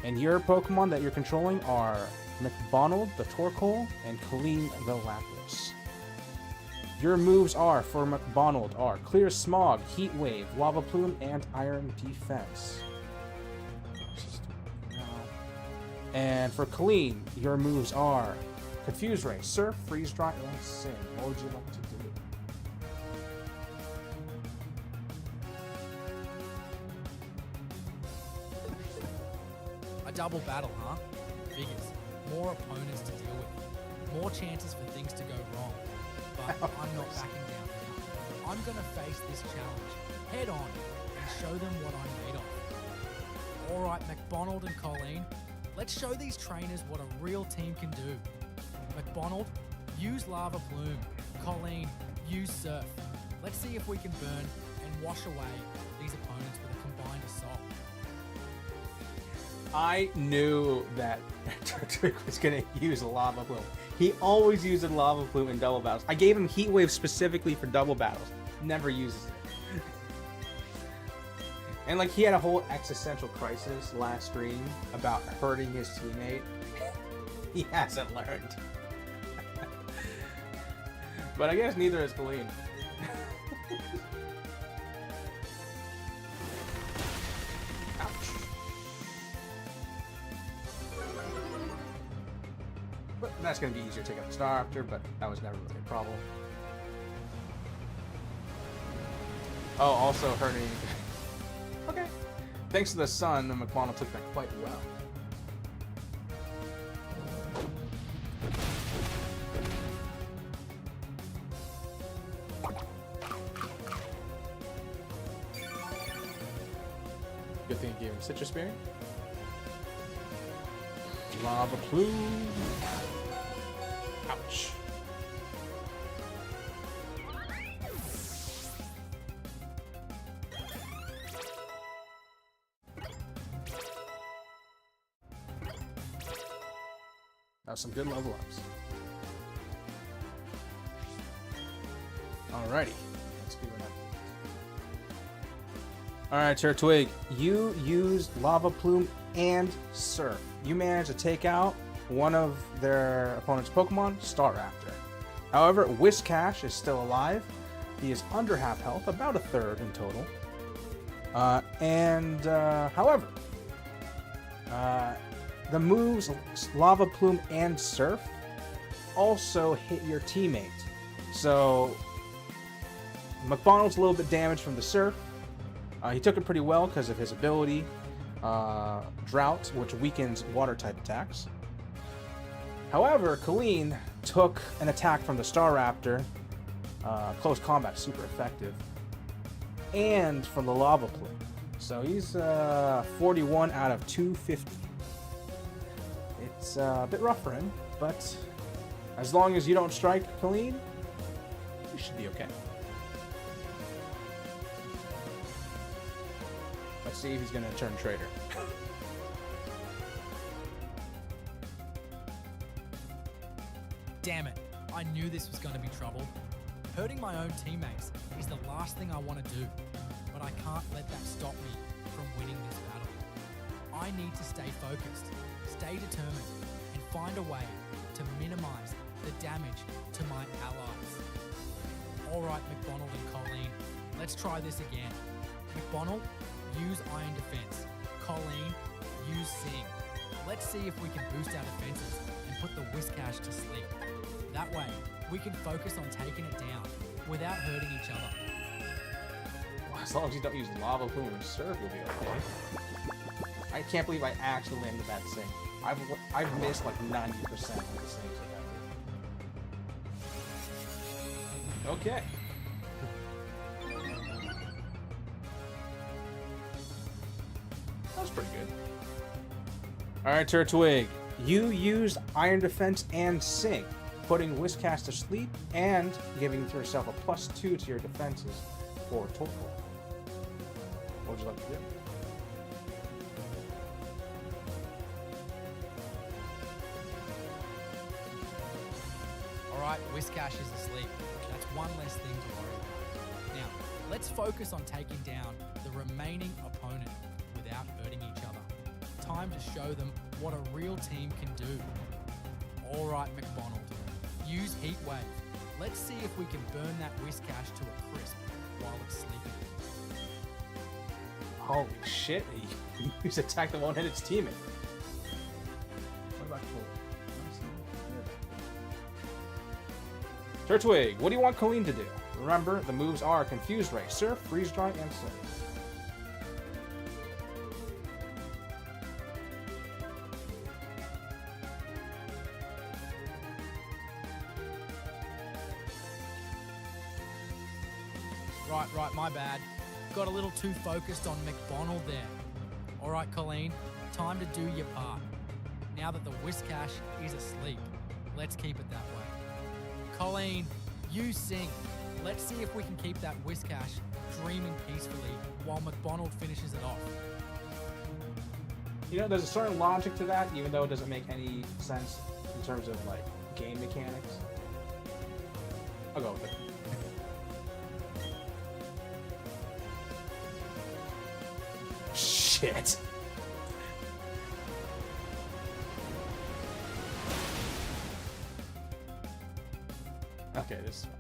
And your Pokemon that you're controlling are McDonald, the Torkoal, and Colleen, the Lapras. Your moves are, for McDonald, are Clear Smog, Heat Wave, Lava Plume, and Iron Defense. And for Colleen, your moves are Confuse Ray, Surf, Freeze Dry, and Sing. What would you like to do? A double battle, huh? Figures. More opponents to deal with. More chances for things to go wrong. But I'm not backing down now. I'm gonna face this challenge head on and show them what I'm made of. Alright, McDonald and Colleen, let's show these trainers what a real team can do. McDonald, use Lava Plume. Colleen, use Surf. Let's see if we can burn and wash away these opponents with a combined assault. I knew that Turtwig was going to use a Lava Plume. He always uses Lava Plume in double battles. I gave him Heat Wave specifically for double battles. Never uses it. And like he had a whole existential crisis last stream about hurting his teammate. He hasn't learned. But I guess neither is Colleen. Ouch. But that's going to be easier to take out the Star after, but that was never really a problem. Oh, also hurting. Okay. Thanks to the sun, McDonald took that quite well. Good thing you gave him Citrus Berry. Lava Plume. Ouch. That was some good level ups. Alrighty. Let's give it up. Alright, Turtwig. You used Lava Plume and Surf. You managed to take out one of their opponent's Pokemon, Staraptor. However, Whiscash is still alive. He is under half health, about a third in total. However, the moves Lava Plume and Surf also hit your teammate. So, McDonald's a little bit damaged from the Surf. He took it pretty well because of his ability, Drought, which weakens water-type attacks. However, Colleen took an attack from the Staraptor, close combat, super effective, and from the Lava Plume. So he's 41 out of 250. It's a bit rough for him, but as long as you don't strike Colleen, you should be okay. Let's see if he's going to turn traitor. Damn it, I knew this was going to be trouble. Hurting my own teammates is the last thing I want to do, but I can't let that stop me from winning this battle. I need to stay focused, stay determined, and find a way to minimize the damage to my allies. Alright, McDonald and Colleen, let's try this again. McDonald, use Iron Defense. Colleen, use Sing. Let's see if we can boost our defenses and put the Whiscash to sleep. That way, we can focus on taking it down without hurting each other. Well, as long as you don't use Lava Plume and Surf, you'll be okay. I can't believe I actually landed that Sing. I've missed like 90% of the Sings I've ever. Okay. That was pretty good. Alright, Turtwig. You used Iron Defense and Sing, putting Whiscash to sleep and giving yourself a +2 to your defenses for total. What would you like to do? Alright, Whiscash is asleep. That's one less thing to worry about. Now, let's focus on taking down the remaining opponent without hurting each other. Time to show them what a real team can do. Alright, McDonald. Use Heat Wave. Let's see if we can burn that Whiscash to a crisp while it's sleeping. Holy shit, he used attack that won't hit its teammate. What about Cole? Turtwig, what do you want Colleen to do? Remember, the moves are Confused Ray, Surf, Freeze Dry, and Slip. Right, my bad. Got a little too focused on McDonald there. Alright, Colleen, time to do your part. Now that the Whiscash is asleep, let's keep it that way. Colleen, you sing. Let's see if we can keep that Whiscash dreaming peacefully while McDonald finishes it off. You know, there's a certain logic to that, even though it doesn't make any sense in terms of, like, game mechanics. I'll go with it. Shit. Okay, this is fine.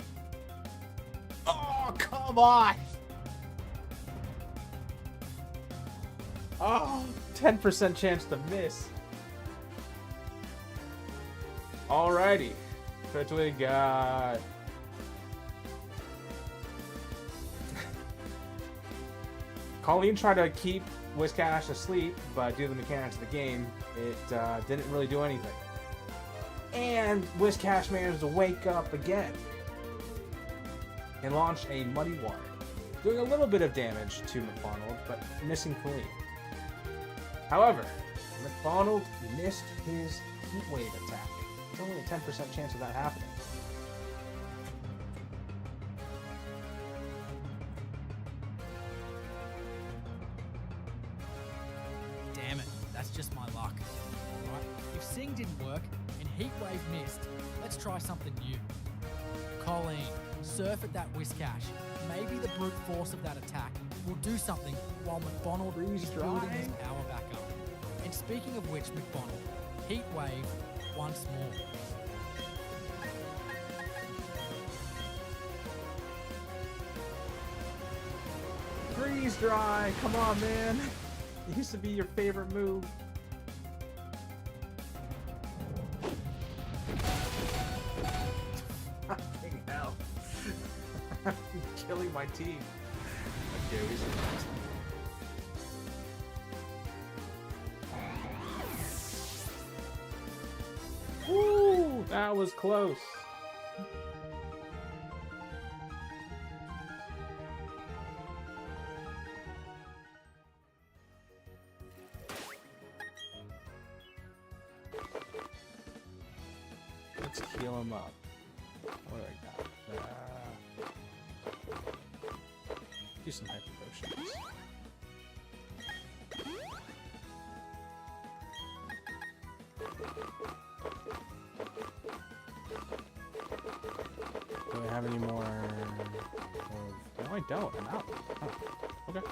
Oh, come on! Oh, 10% chance to miss. Alrighty. Turtwig, Colleen tried to keep Whiscash asleep, but due to the mechanics of the game, it didn't really do anything. And Whiscash managed to wake up again and launch a Muddy Water, doing a little bit of damage to McDonald, but missing Colleen. However, McDonald missed his Heat Wave attack. There's only a 10% chance of that happening. Damn it, that's just my luck. Alright, if Sing didn't work and Heat Wave missed, let's try something new. Colleen, surf at that Whiscash. Maybe the brute force of that attack will do something while McDonald is building his power back up. And speaking of which, McDonald, Heat Wave once more. Freeze Dry! Come on, man! It used to be your favorite move. Fucking hell. I'm killing my team. Okay, we survived. Woo! That was close. Let's heal him up. What do I got? Do some hyper potions. Do I have any more? No, I don't. I'm out. Oh, okay.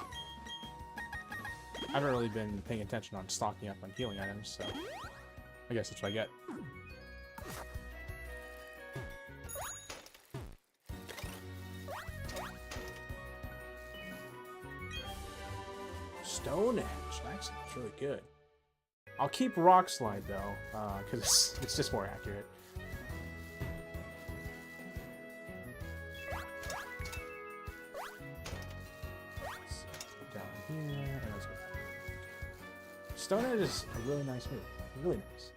I haven't really been paying attention on stocking up on healing items, so I guess that's what I get. Stone Edge. That's really good. I'll keep Rock Slide though, because it's just more accurate. So, down here. And let's go. Stone Edge is a really nice move. Really nice.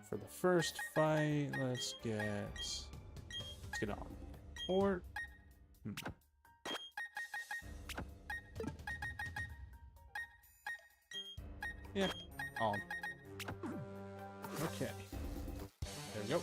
For the first fight, let's get on. Or yeah, on. Okay. There we go.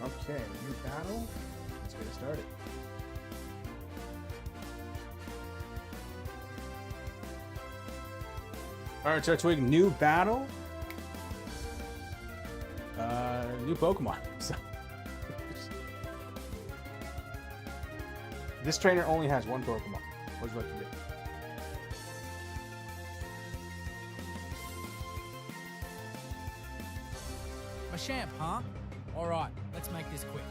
Okay, new battle. Let's get it started. Alright, Turtwig, new battle. New Pokemon. So this trainer only has one Pokemon. What would you like to do? Machamp, huh? Alright, let's make this quick.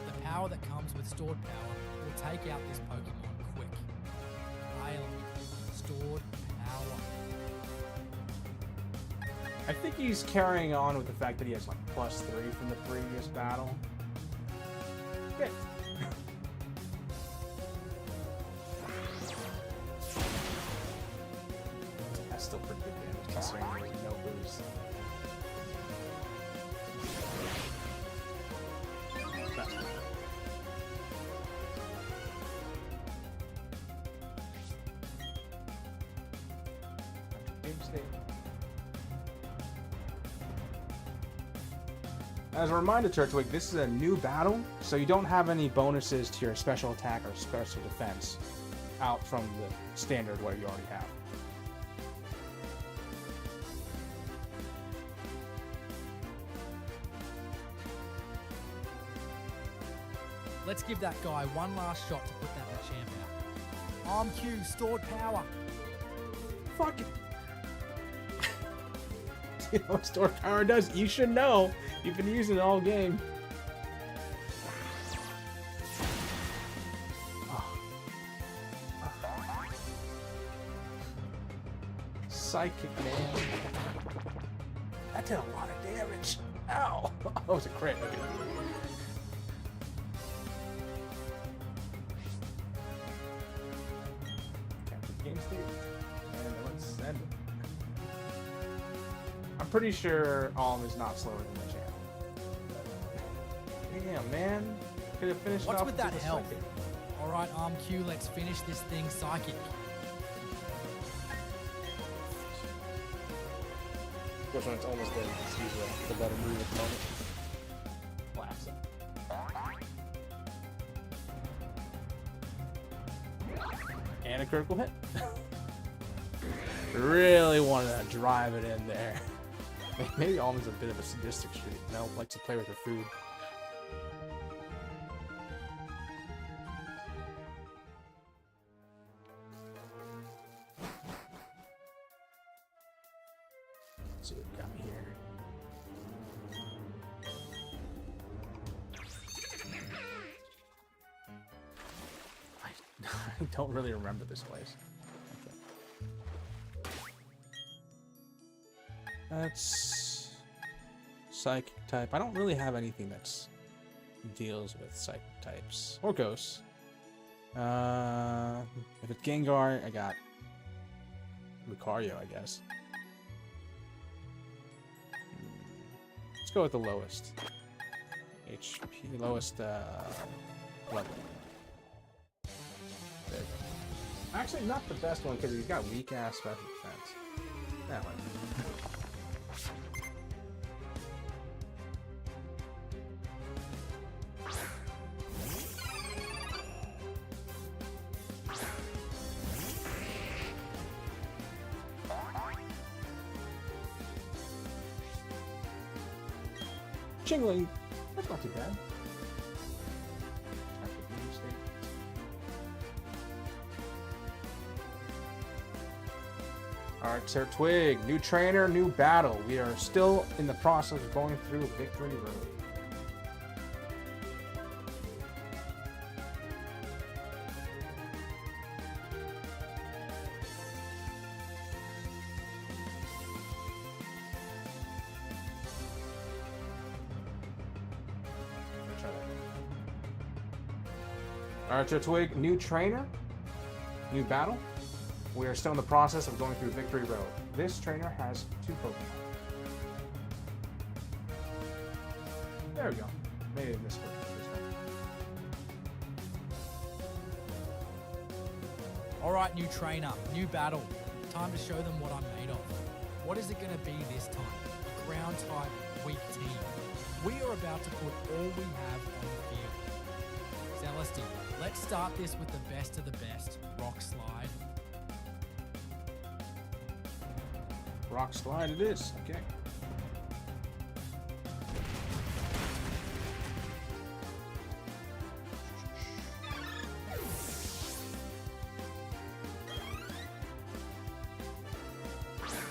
The power that comes with stored power will take out this Pokemon quick. Stored power. I think he's carrying on with the fact that he has like +3 from the previous battle. Good. That's still pretty good damage considering there's no boost. That's good. Game state. As a reminder, Turtwig, this is a new battle, so you don't have any bonuses to your special attack or special defense out from the standard what you already have. Let's give that guy one last shot to put that Machamp out. Arm Q, stored power. Fuck it. You know what stored power does? You should know. You've been using it all game. Psychic, man. That did a lot of damage. Ow. That was a crit. Okay. Capture the game state. And let's send it. I'm pretty sure Alm is not slower than the champ. Damn, man. Could have finished What's off with that the health? psychic. Alright, Arm Q, let's finish this thing psychic. Of course, when it's almost dead, it's usually the better move at the moment. Blast him. And a critical hit. Really wanted to drive it in there. Maybe Almond's a bit of a sadistic streak. No, likes to play with her food. Let's see what we got here. I don't really remember this place. Okay. That's psychic type. I don't really have anything that's deals with psychic types or ghosts. If it's Gengar, I got Lucario, I guess. Let's go with the lowest HP, lowest level. There you go. Actually, not the best one because he's got weak ass special defense. That one. Jingling. That's not too bad. Alright, Turtwig, new trainer, new battle. We are still in the process of going through Victory Road. Alright, Turtwig, new trainer, new battle. We are still in the process of going through Victory Road. This trainer has 2 Pokemon. There we go. Maybe this one. Alright, new trainer, new battle. Time to show them what I'm made of. What is it going to be this time? A ground type weak team. We are about to put all we have on the field. Celesty, let's start this with the best of the best. Rock Slide. Rock Slide it is. Okay.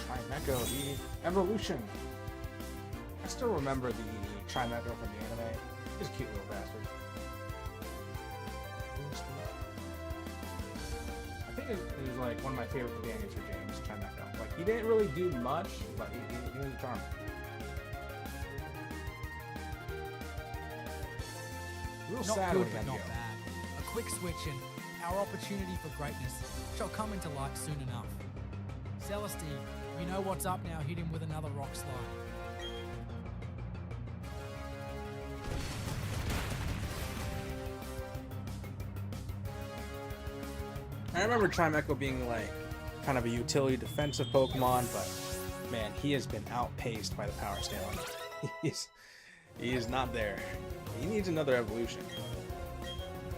Chimecho, the evolution. I still remember the Chimecho from the anime. He's a cute little bastard. I think it was like one of my favorite companions for James, Chimecho. Like, he didn't really do much, but he was a charm. Real Not sad good, when he but had to not go. bad. A quick switch and our opportunity for greatness shall come into light soon enough. Celesty, you know what's up now. Hit him with another Rock Slide. I remember Chimecho being like kind of a utility defensive Pokemon, but man, he has been outpaced by the Power Stone. He is not there. He needs another evolution.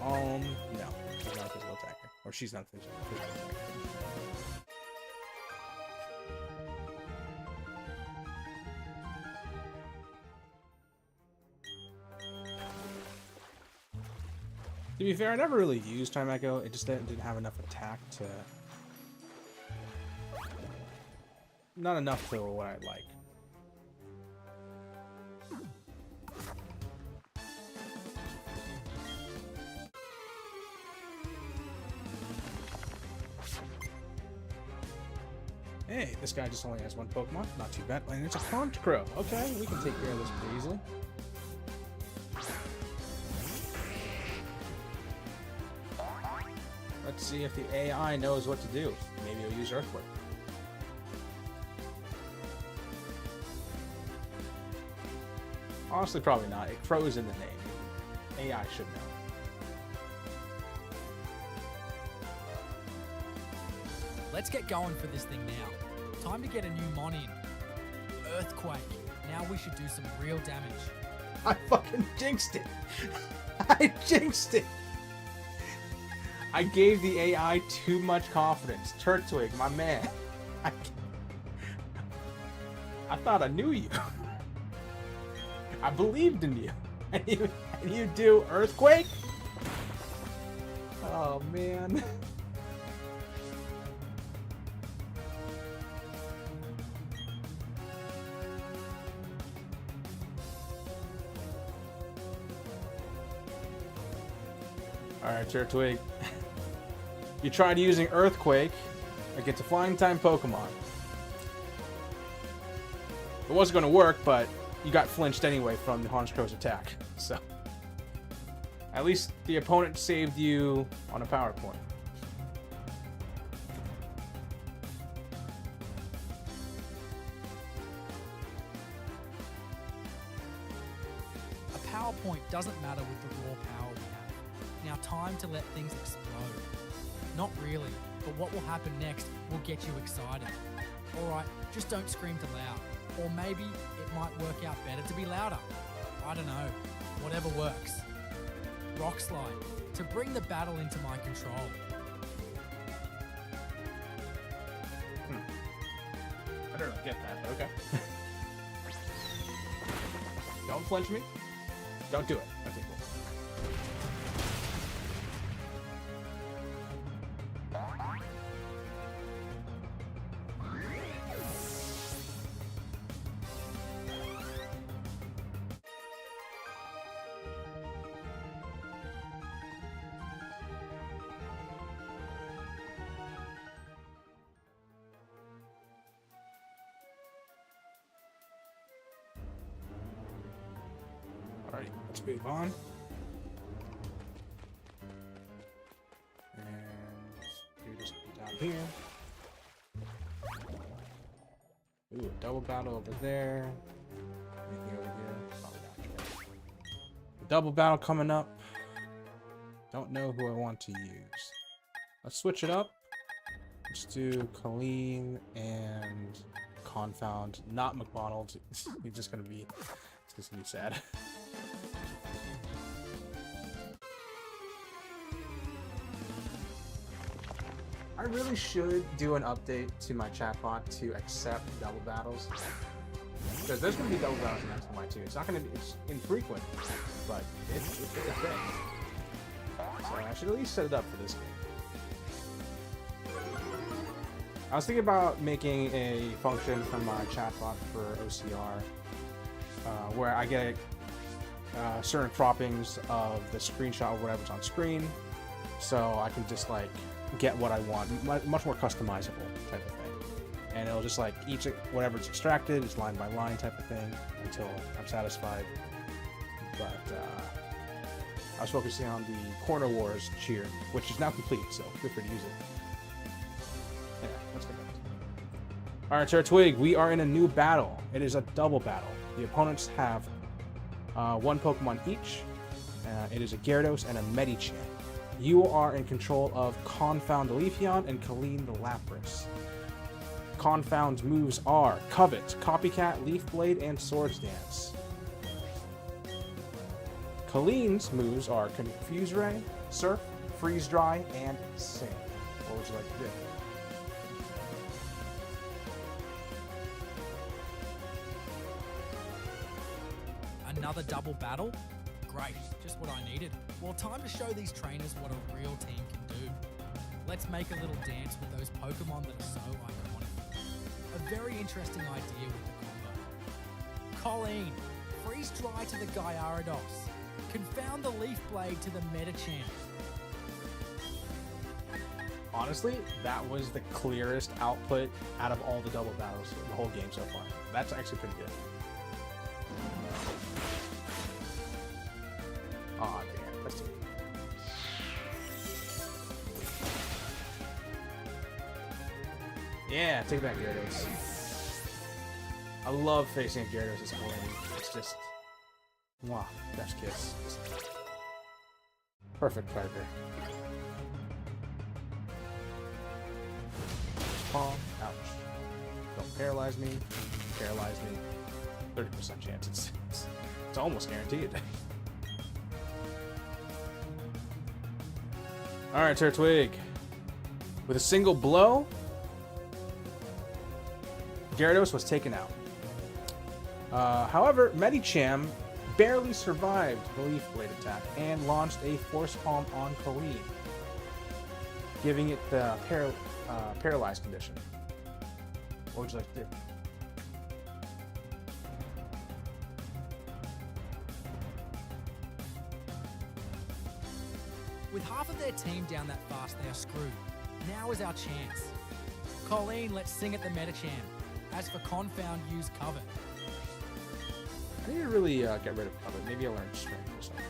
No, he's not a physical attacker, or she's not a physical attacker. To be fair, I never really used Chimecho. It just didn't have enough attack to... Not enough for what I'd like. Hey, this guy just only has one Pokemon. Not too bad. And it's a Honchkrow. Okay, we can take care of this pretty easily. Let's see if the AI knows what to do. Maybe he'll use Earthquake. Honestly, probably not. It crows in the name. AI should know. Let's get going for this thing now. Time to get a new mon in. Earthquake. Now we should do some real damage. I fucking jinxed it. I jinxed it. I gave the AI too much confidence. Turtwig, my man. I thought I knew you. I believed in you. And you do Earthquake? Oh, man. Alright, Turtwig. You tried using Earthquake against a Flying Time Pokemon. It wasn't going to work, but you got flinched anyway from the Honchkrow's attack. So, at least the opponent saved you on a power point. A power point doesn't matter with the raw power we have. Now time to let things explode. Not really, but what will happen next will get you excited. Alright, just don't scream too loud. Or maybe it might work out better to be louder. I don't know. Whatever works. Rock Slide, to bring the battle into my control. I don't really get that, but okay. Don't flinch me. Don't do it. Okay, cool. Alright, let's move on. And do this down here. Ooh, a double battle over there. Anything over here? Probably not. Double battle coming up. Don't know who I want to use. Let's switch it up. Let's do Colleen and Confound, not McDonald's. He's just gonna be, it's just gonna be sad. I really should do an update to my chatbot to accept double battles. Because there's going to be double battles in X and Y too. It's not going to be, it's infrequent, but it's a thing. So I should at least set it up for this game. I was thinking about making a function from my chatbot for OCR where I get certain croppings of the screenshot of whatever's on screen, so I can just like get what I want, much more customizable type of thing. And it'll just like each whatever's extracted, it's line by line type of thing until I'm satisfied. But I was focusing on the Corner Wars cheer, which is now complete, so feel free to use it. Yeah, let's get back. Alright, Turtwig, we are in a new battle. It is a double battle. The opponents have one Pokemon each. It is a Gyarados and a Medicham. You are in control of Confound the Leafeon and Colleen the Lapras. Confound's moves are Covet, Copycat, Leaf Blade, and Swords Dance. Colleen's moves are Confuse Ray, Surf, Freeze Dry, and Sing. What would you like to do? Another double battle? Great, just what I needed. Well, time to show these trainers what a real team can do. Let's make a little dance with those Pokemon that are so iconic. A very interesting idea with the combo. Colleen, Freeze Dry to the Gyarados. Confound the Leaf Blade to the Medicham. Honestly, that was the clearest output out of all the double battles of the whole game so far. That's actually pretty good. Aw, damn. Let's do it. Yeah, take that, Gyarados. I love facing Gyarados as Colleen. It's just... wow, best kiss. Perfect partner. Palm, ouch. Don't paralyze me. Paralyze me. 30% chance. It's almost guaranteed. Alright, Turtwig. With a single blow, Gyarados was taken out. However, Medicham barely survived the Leaf Blade attack and launched a Force Palm on Colleen, giving it the paralyzed condition. What would you like to do? With half of their team down that fast, they are screwed. Now is our chance. Colleen, let's sing at the Medicham. As for Confound, use Cover. I need to really get rid of Cover. Maybe I'll learn Strength or something.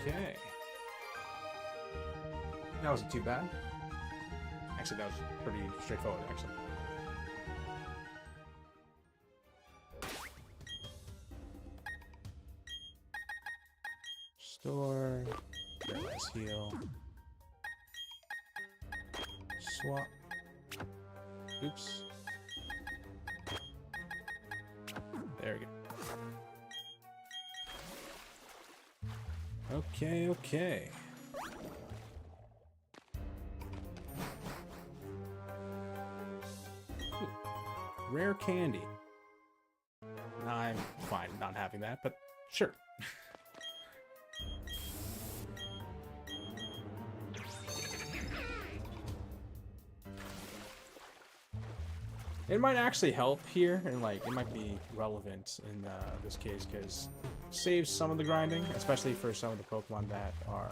Okay. That wasn't too bad. Actually, that was pretty straightforward, actually. Store. Let's heal. Swap. Oops. There we go. Okay. Ooh, rare candy. I'm fine not having that, but sure. It might actually help here, and like it might be relevant in this case because it saves some of the grinding, especially for some of the Pokemon that are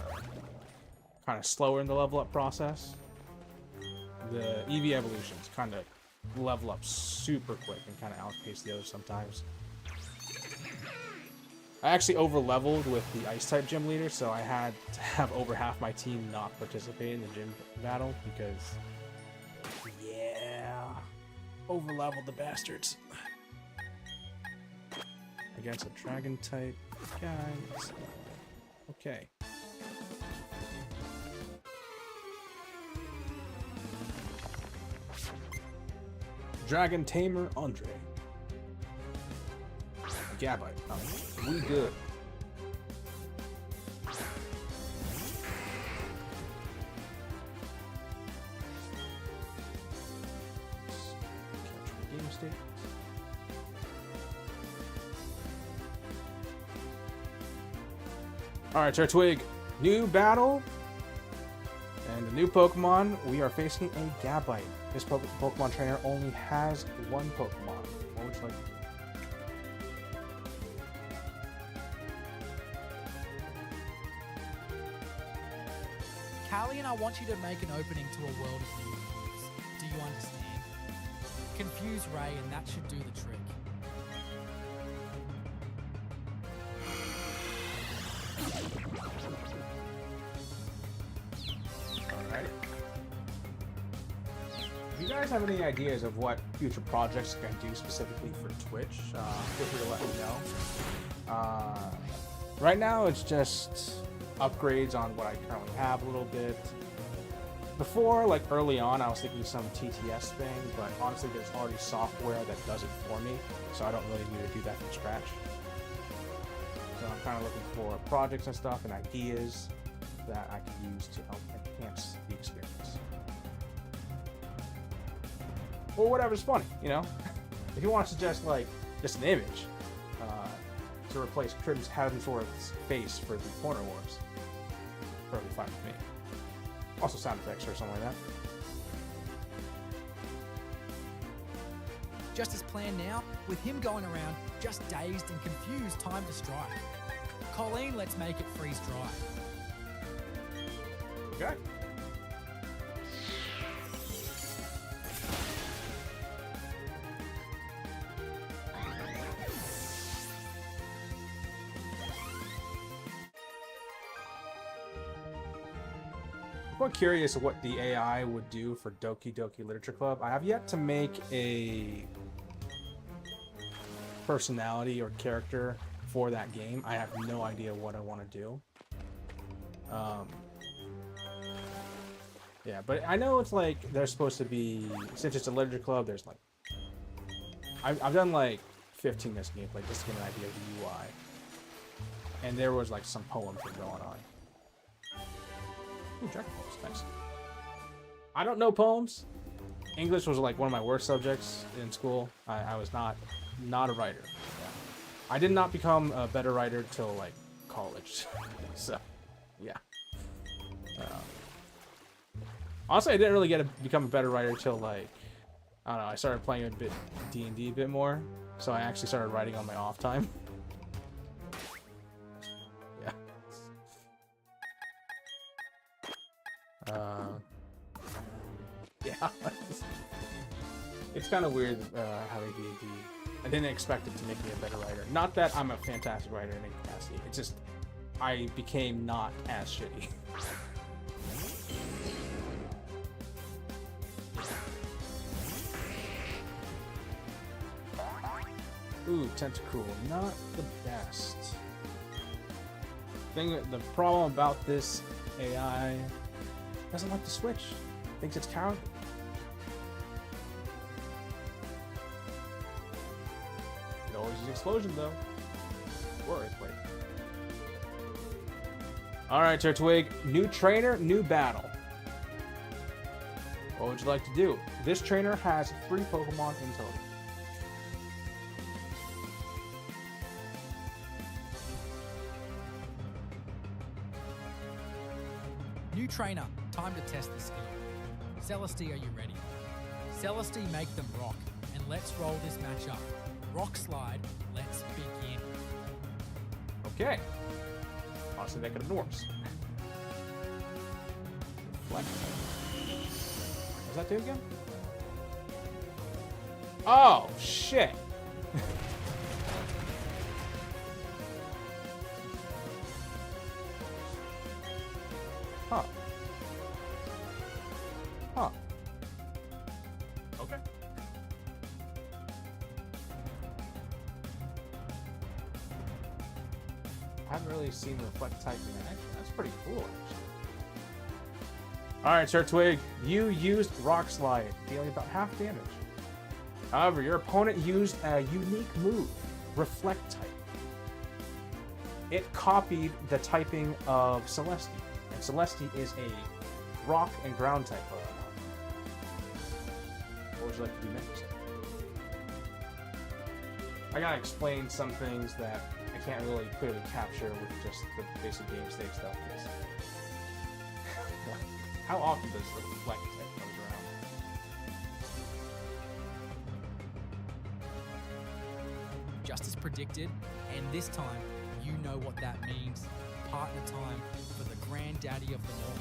kind of slower in the level up process. The Eevee evolutions kind of level up super quick and kind of outpace the others sometimes. I actually over leveled with the Ice type gym leader, so I had to have over half my team not participate in the gym battle because over leveled the bastards. against a dragon type guy. Okay. Dragon Tamer Andre. Gabite. Oh, we good. Capture game state. Alright, Turtwig. New battle. And a new Pokemon. We are facing a Gabite. This Pokemon trainer only has one Pokemon. What would you like to do? Callie and I want you to make an opening to a world of new moves. Do you understand? Confuse Ray and that should do the trick. Alright. If you guys have any ideas of what future projects can do specifically for Twitch, feel free to let me know. Right now, it's just upgrades on what I currently have a little bit. Before, like early on, I was thinking some TTS thing, but honestly, there's already software that does it for me, so I don't really need to do that from scratch. So I'm kind of looking for projects and stuff and ideas that I can use to help enhance the experience. Or whatever's funny, you know? If you want to suggest, like, just an image to replace Crim's Hemsworth's face for the Corner Wars, perfectly fine with me. Also sound effects or something like that. Just as planned now, with him going around just dazed and confused, time to strike. Colleen, let's make it freeze dry. Okay. I'm quite curious what the AI would do for Doki Doki Literature Club. I have yet to make a personality or character for that game. I have no idea what I want to do. Yeah, but I know it's like there's supposed to be, since it's a literature club, there's like I've done like 15 minutes of gameplay just to get an idea of the UI, and there was like some poems that were going on. Ooh, Dragon Balls, nice. I don't know poems. English was like one of my worst subjects in school. I was not a writer. Yeah. I did not become a better writer till like college. So, yeah. Honestly, I didn't really become a better writer till like, I don't know, I started playing a bit D&D a bit more. So I actually started writing on my off time. Yeah. Yeah. It's kind of weird having D&D. I didn't expect it to make me a better writer. Not that I'm a fantastic writer in any capacity. It's just I became not as shitty. Ooh, Tentacool, not the best. The problem about this AI doesn't like to switch. Thinks it's cowardly. It always uses explosion though. Or earthquake. Alright, Turtwig. New trainer, new battle. What would you like to do? This trainer has 3 Pokemon in total. New trainer, time to test the skill. Celestia, are you ready? Celestia, make them rock, and let's roll this match up. Rock slide, let's begin. Okay. Honestly, that could have Norse. Reflect. What does that do again? Oh, shit. Huh. Huh. Okay. I haven't really seen Reflect type in action. That's pretty cool, actually. Alright, Turtwig, you used Rock Slide, dealing about half damage. However, your opponent used a unique move, Reflect type. It copied the typing of Celestia, and Celestia is a rock and ground type Pokemon. What would you like to do next? I gotta explain some things that I can't really clearly capture with just the basic game state stuff. How often does the Reflect type comes around? Just as predicted, and this time, you know what that means. Partner time for the granddaddy of them all.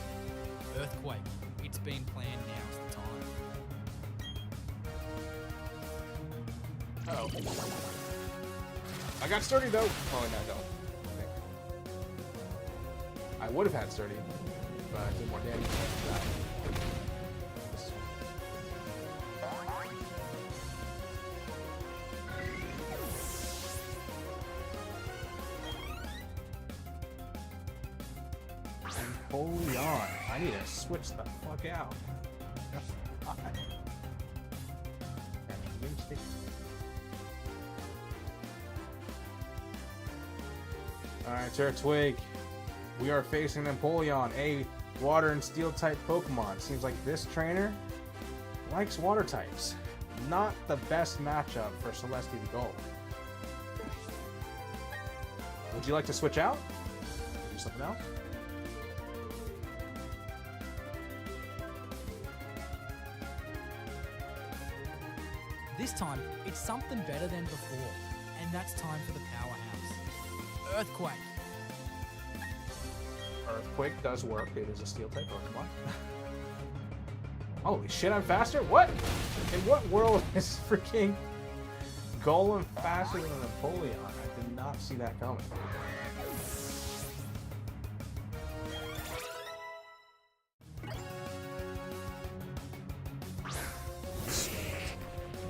Earthquake. It's been planned, now's the time. Uh-oh. I got Sturdy, though. Oh, no, I don't. Okay. I would have had Sturdy, but I did more damage than that. Holy on. I need to switch the fuck out. Alright, Turtwig. We are facing Empoleon, a water and steel type Pokemon. Seems like this trainer likes water types. Not the best matchup for Celestia the Gold. Would you like to switch out? Do something else? This time, it's something better than before, and that's time for the powerhouse. Earthquake. Earthquake does work. It is a steel type Pokemon. Holy shit, I'm faster? What? In what world is freaking Golem faster than Napoleon? I did not see that coming.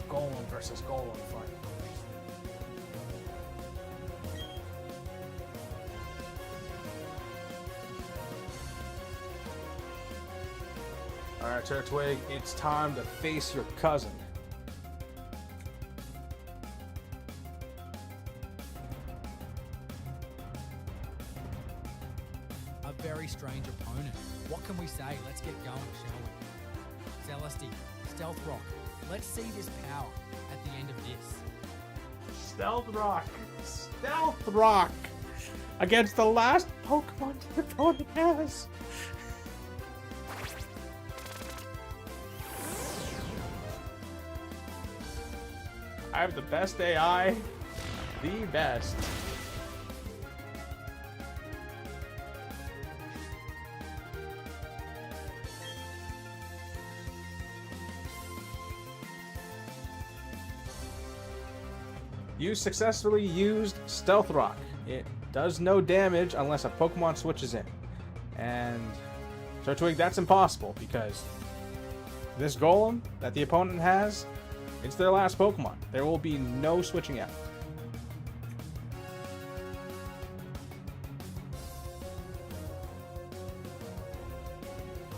Golem versus Golem fight. Alright, Turtwig, it's time to face your cousin. A very strange opponent. What can we say? Let's get going, shall we? Celestia, Stealth Rock. Let's see this power at the end of this. Stealth Rock! Stealth Rock! Against the last Pokemon the opponent has! I have the best AI. The best. You successfully used Stealth Rock. It does no damage unless a Pokemon switches in. And Turtwig, that's impossible because this Golem that the opponent has, it's their last Pokemon. There will be no switching out.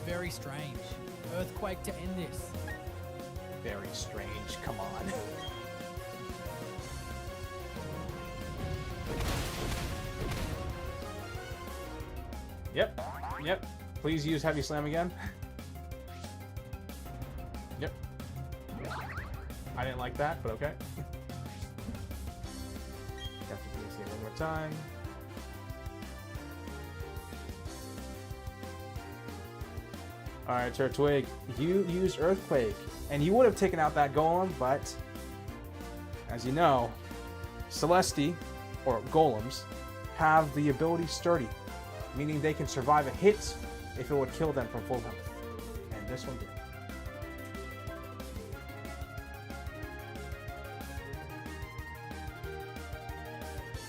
Very strange. Earthquake to end this. Very strange. Come on. Yep. Yep. Please use Heavy Slam again. Yep. I didn't like that, but okay. Have to say it one more time. Alright, Turtwig, you used Earthquake, and you would have taken out that Golem, but as you know, Celestia, or Golems, have the ability Sturdy, meaning they can survive a hit if it would kill them from full health. And this one did.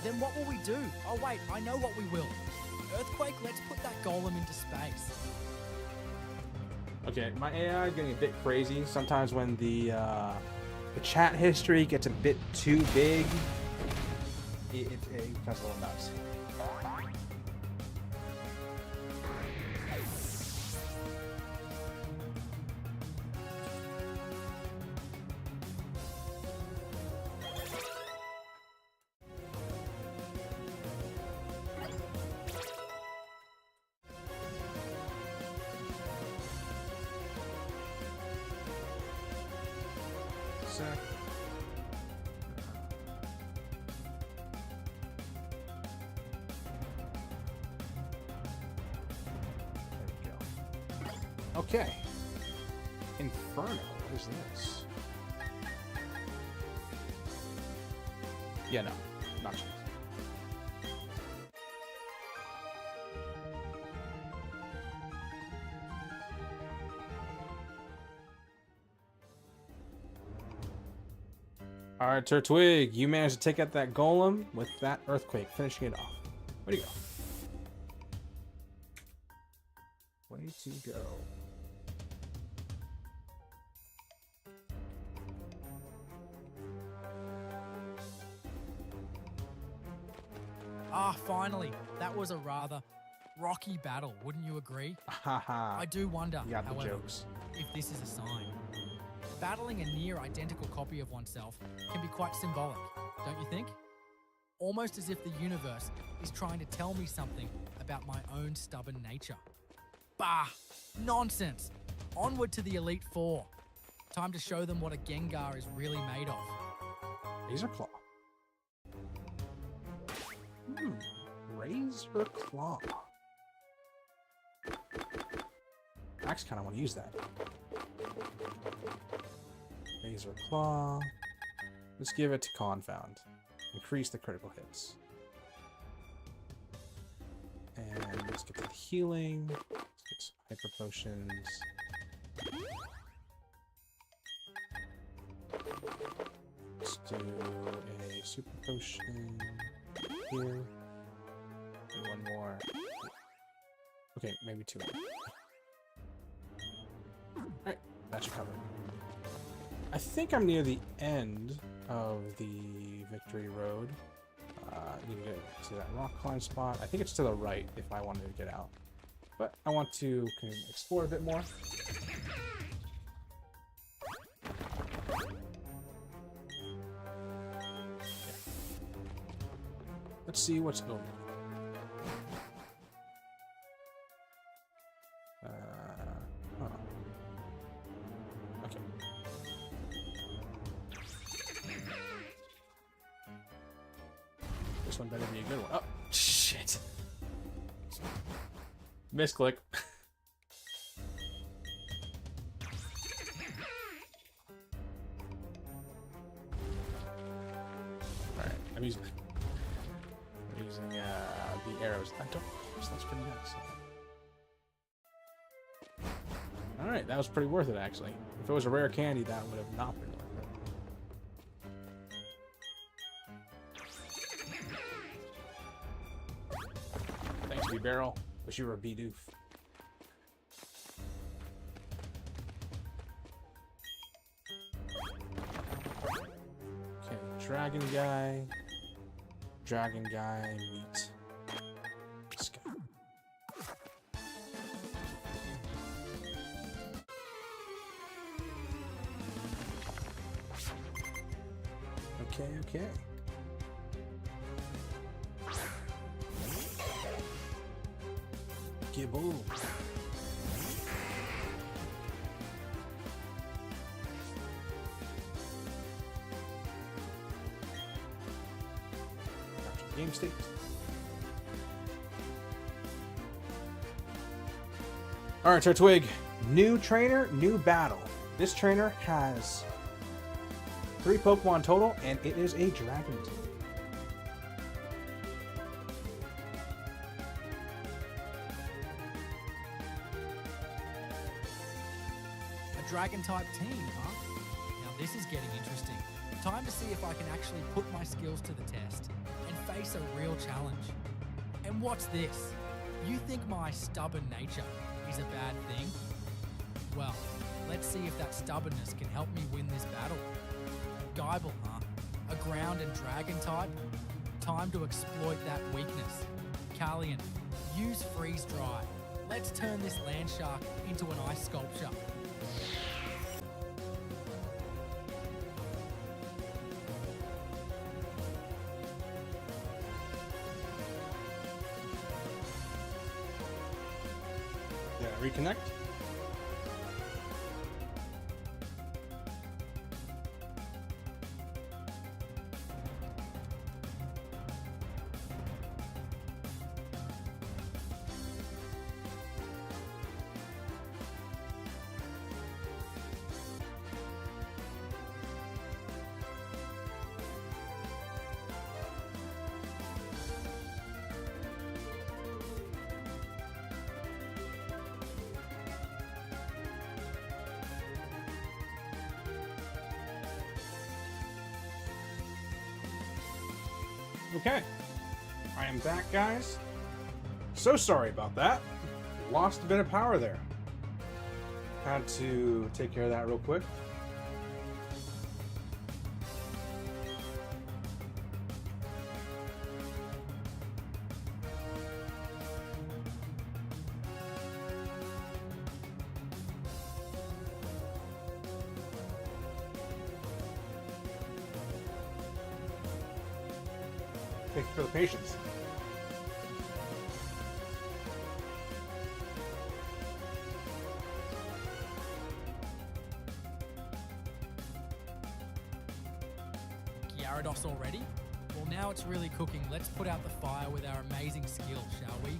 Then what will we do? Oh wait, I know what we will. Earthquake, let's put that Golem into space. Okay, my AI is getting a bit crazy. Sometimes when the chat history gets a bit too big, it becomes a little nuts. Sec. There we go. Okay. Inferno. What is this? Yeah, no. Not sure. Alright, Turtwig, you managed to take out that golem with that earthquake, finishing it off. Way to go. Way to go. Ah, finally. That was a rather rocky battle, wouldn't you agree? Haha. I do wonder, You got the however, jokes. if this is a sign. Battling a near identical copy of oneself can be quite symbolic, don't you think? Almost as if the universe is trying to tell me something about my own stubborn nature. Bah! Nonsense! Onward to the Elite Four. Time to show them what a Gengar is really made of. Razor Claw. Razor Claw. I actually kind of want to use that. Razor Claw. Let's give it to Confound. Increase the critical hits. And let's get the healing. Let's get some hyper potions. Let's do a super potion here. And one more. Okay, maybe two more. Alright, that should cover it. I think I'm near the end of the victory road. Need to get to that rock climb spot. I think it's to the right if I wanted to get out. But I want to explore a bit more. Let's see what's going on. Okay. This one better be a good one. Oh, shit. Misclick. Alright, I'm using the arrows. I don't. That's pretty nice. Alright, that was pretty worth it actually. If it was a rare candy, that would have not been worth it. Thanks, B-Barrel. Wish you were a B-Doof. Okay, Dragon Guy. Dragon Guy, meet this guy. Okay. Gibble. Game state. Alright, Turtwig. New trainer, new battle. This trainer has 3 Pokemon total, and it is a Dragon team. A Dragon-type team, huh? Now this is getting interesting. Time to see if I can actually put my skills to the test and face a real challenge. And what's this? You think my stubborn nature is a bad thing? Well, let's see if that stubbornness can help me win this battle. Geibel, huh? A ground and dragon type? Time to exploit that weakness. Callian, use freeze dry. Let's turn this land shark into an ice sculpture. Yeah, reconnect. Okay, I am back, guys. So sorry about that. Lost a bit of power there. Had to take care of that real quick. Thank you for the patience. Gyarados already? Well, now it's really cooking. Let's put out the fire with our amazing skill, shall we?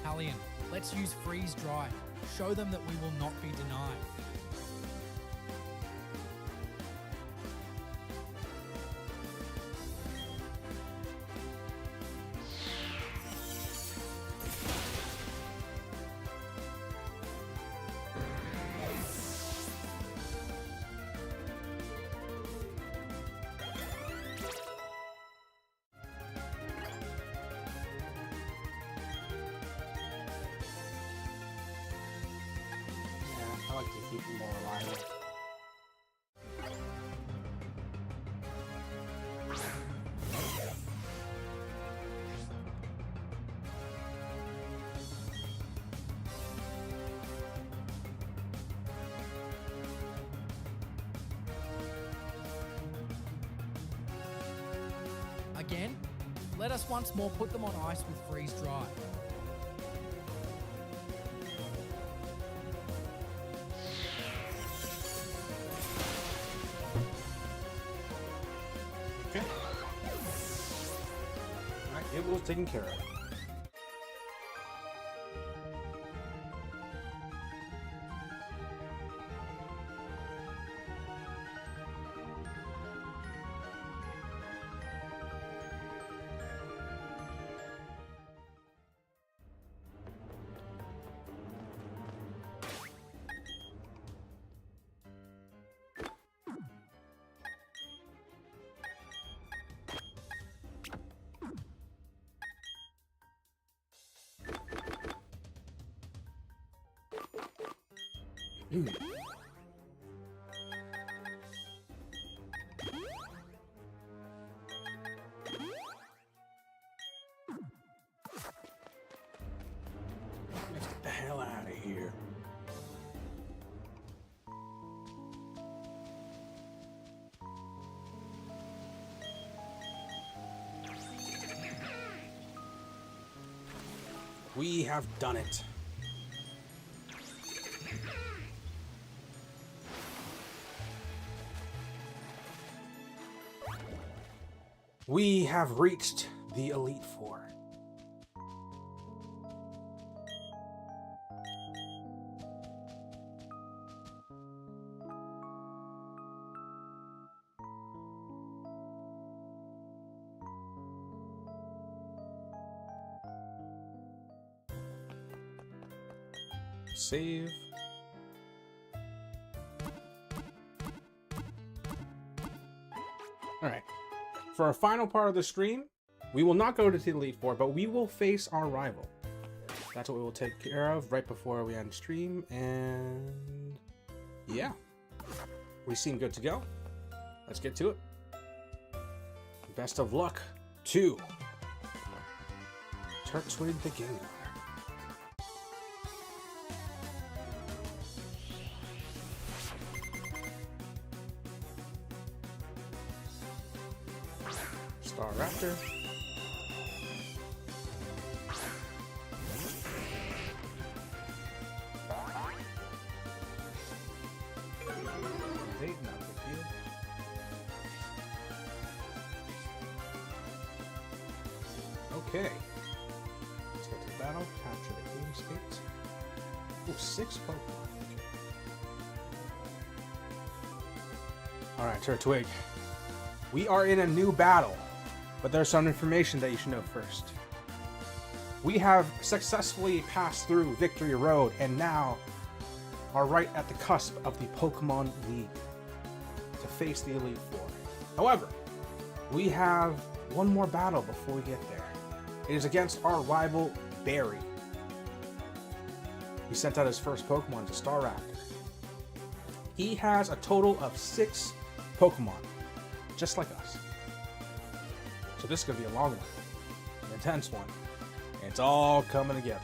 Callian, let's use freeze dry. Show them that we will not be denied. I like to keep them more reliable. Again, let us once more put them on ice with freeze dry. Okay. Alright, it was taken care of. Let's get the hell out of here. We have done it. We have reached the Elite Four. Save. All right. For our final part of the stream, we will not go to the Elite Four, but we will face our rival. That's what we will take care of right before we end stream, and yeah. We seem good to go. Let's get to it. Best of luck to Turtwig the Gengar. Staraptor. Eight, not a big deal. Okay. Let's get to the battle. Capture the game state. Oh, 6 Pokemon. Okay. Alright, Turtwig. We are in a new battle, but there's some information that you should know first. We have successfully passed through Victory Road and now are right at the cusp of the Pokemon League to face the Elite Four. However, we have one more battle before we get there. It is against our rival, Barry. He sent out his first Pokemon to Staraptor. He has a total of 6 Pokemon, just like us. So this is going to be a long one, an intense one, and it's all coming together.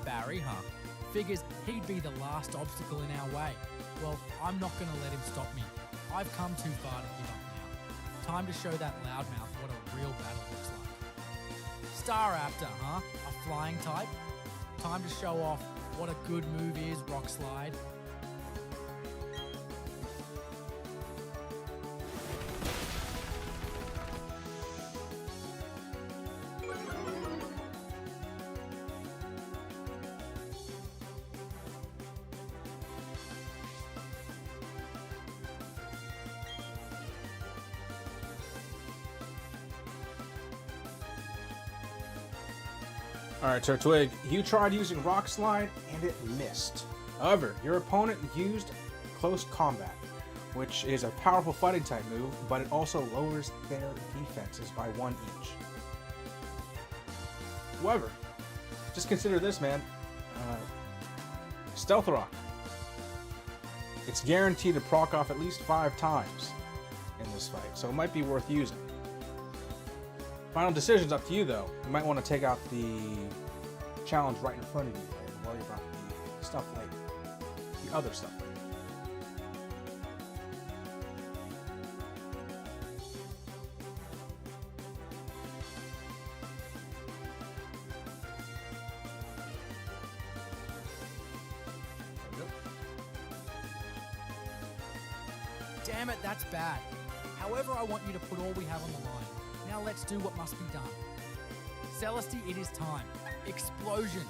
Barry, huh? Figures he'd be the last obstacle in our way. Well, I'm not going to let him stop me. I've come too far to give up now. Time to show that loudmouth what a real battle looks like. Staraptor, huh? A flying type? Time to show off what a good move is, Rock Slide. Alright, Turtwig, you tried using Rock Slide and it missed. However, your opponent used Close Combat, which is a powerful fighting type move, but it also lowers their defenses by 1 each. However, just consider this, man. Stealth Rock. It's guaranteed to proc off at least 5 times in this fight, so it might be worth using. Final decision's up to you, though. You might want to take out the challenge right in front of you and worry about the stuff later. The other stuff later. There we go. Damn it, that's bad. However, I want you to put all we have on the line. Now let's do what must be done. Celesty, it is time. Explosion.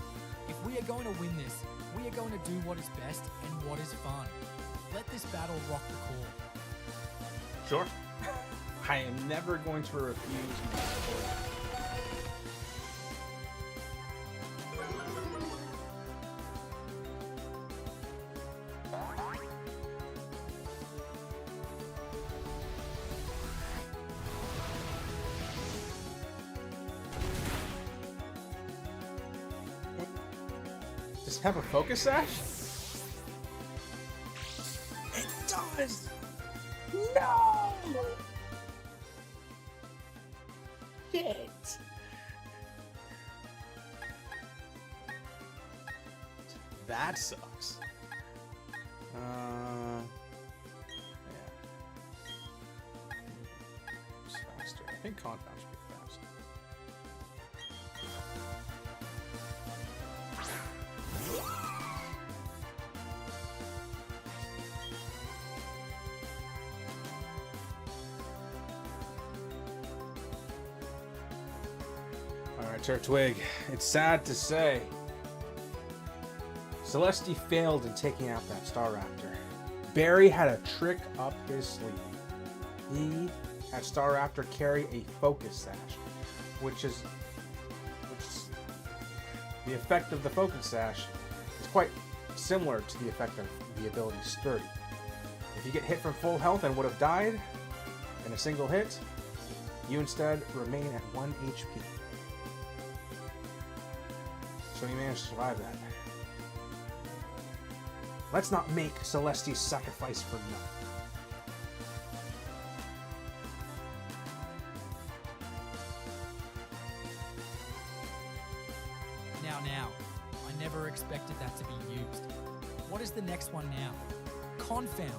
If we are going to win this, we are going to do what is best and what is fun. Let this battle rock the call. Sure. I am never going to refuse my support. Does it have a focus sash? It does! No! Shit! That sucks. Yeah. It's faster. I think Confound should be fast. Alright, Turtwig, it's sad to say, Celesty failed in taking out that Staraptor. Barry had a trick up his sleeve. He had Staraptor carry a focus sash, which is the effect of the focus sash is quite similar to the effect of the ability Sturdy. If you get hit from full health and would have died in a single hit, you instead remain at 1 HP. So he managed to survive that. Let's not make Celeste's sacrifice for nothing. Now, I never expected that to be used. What is the next one now? Confound.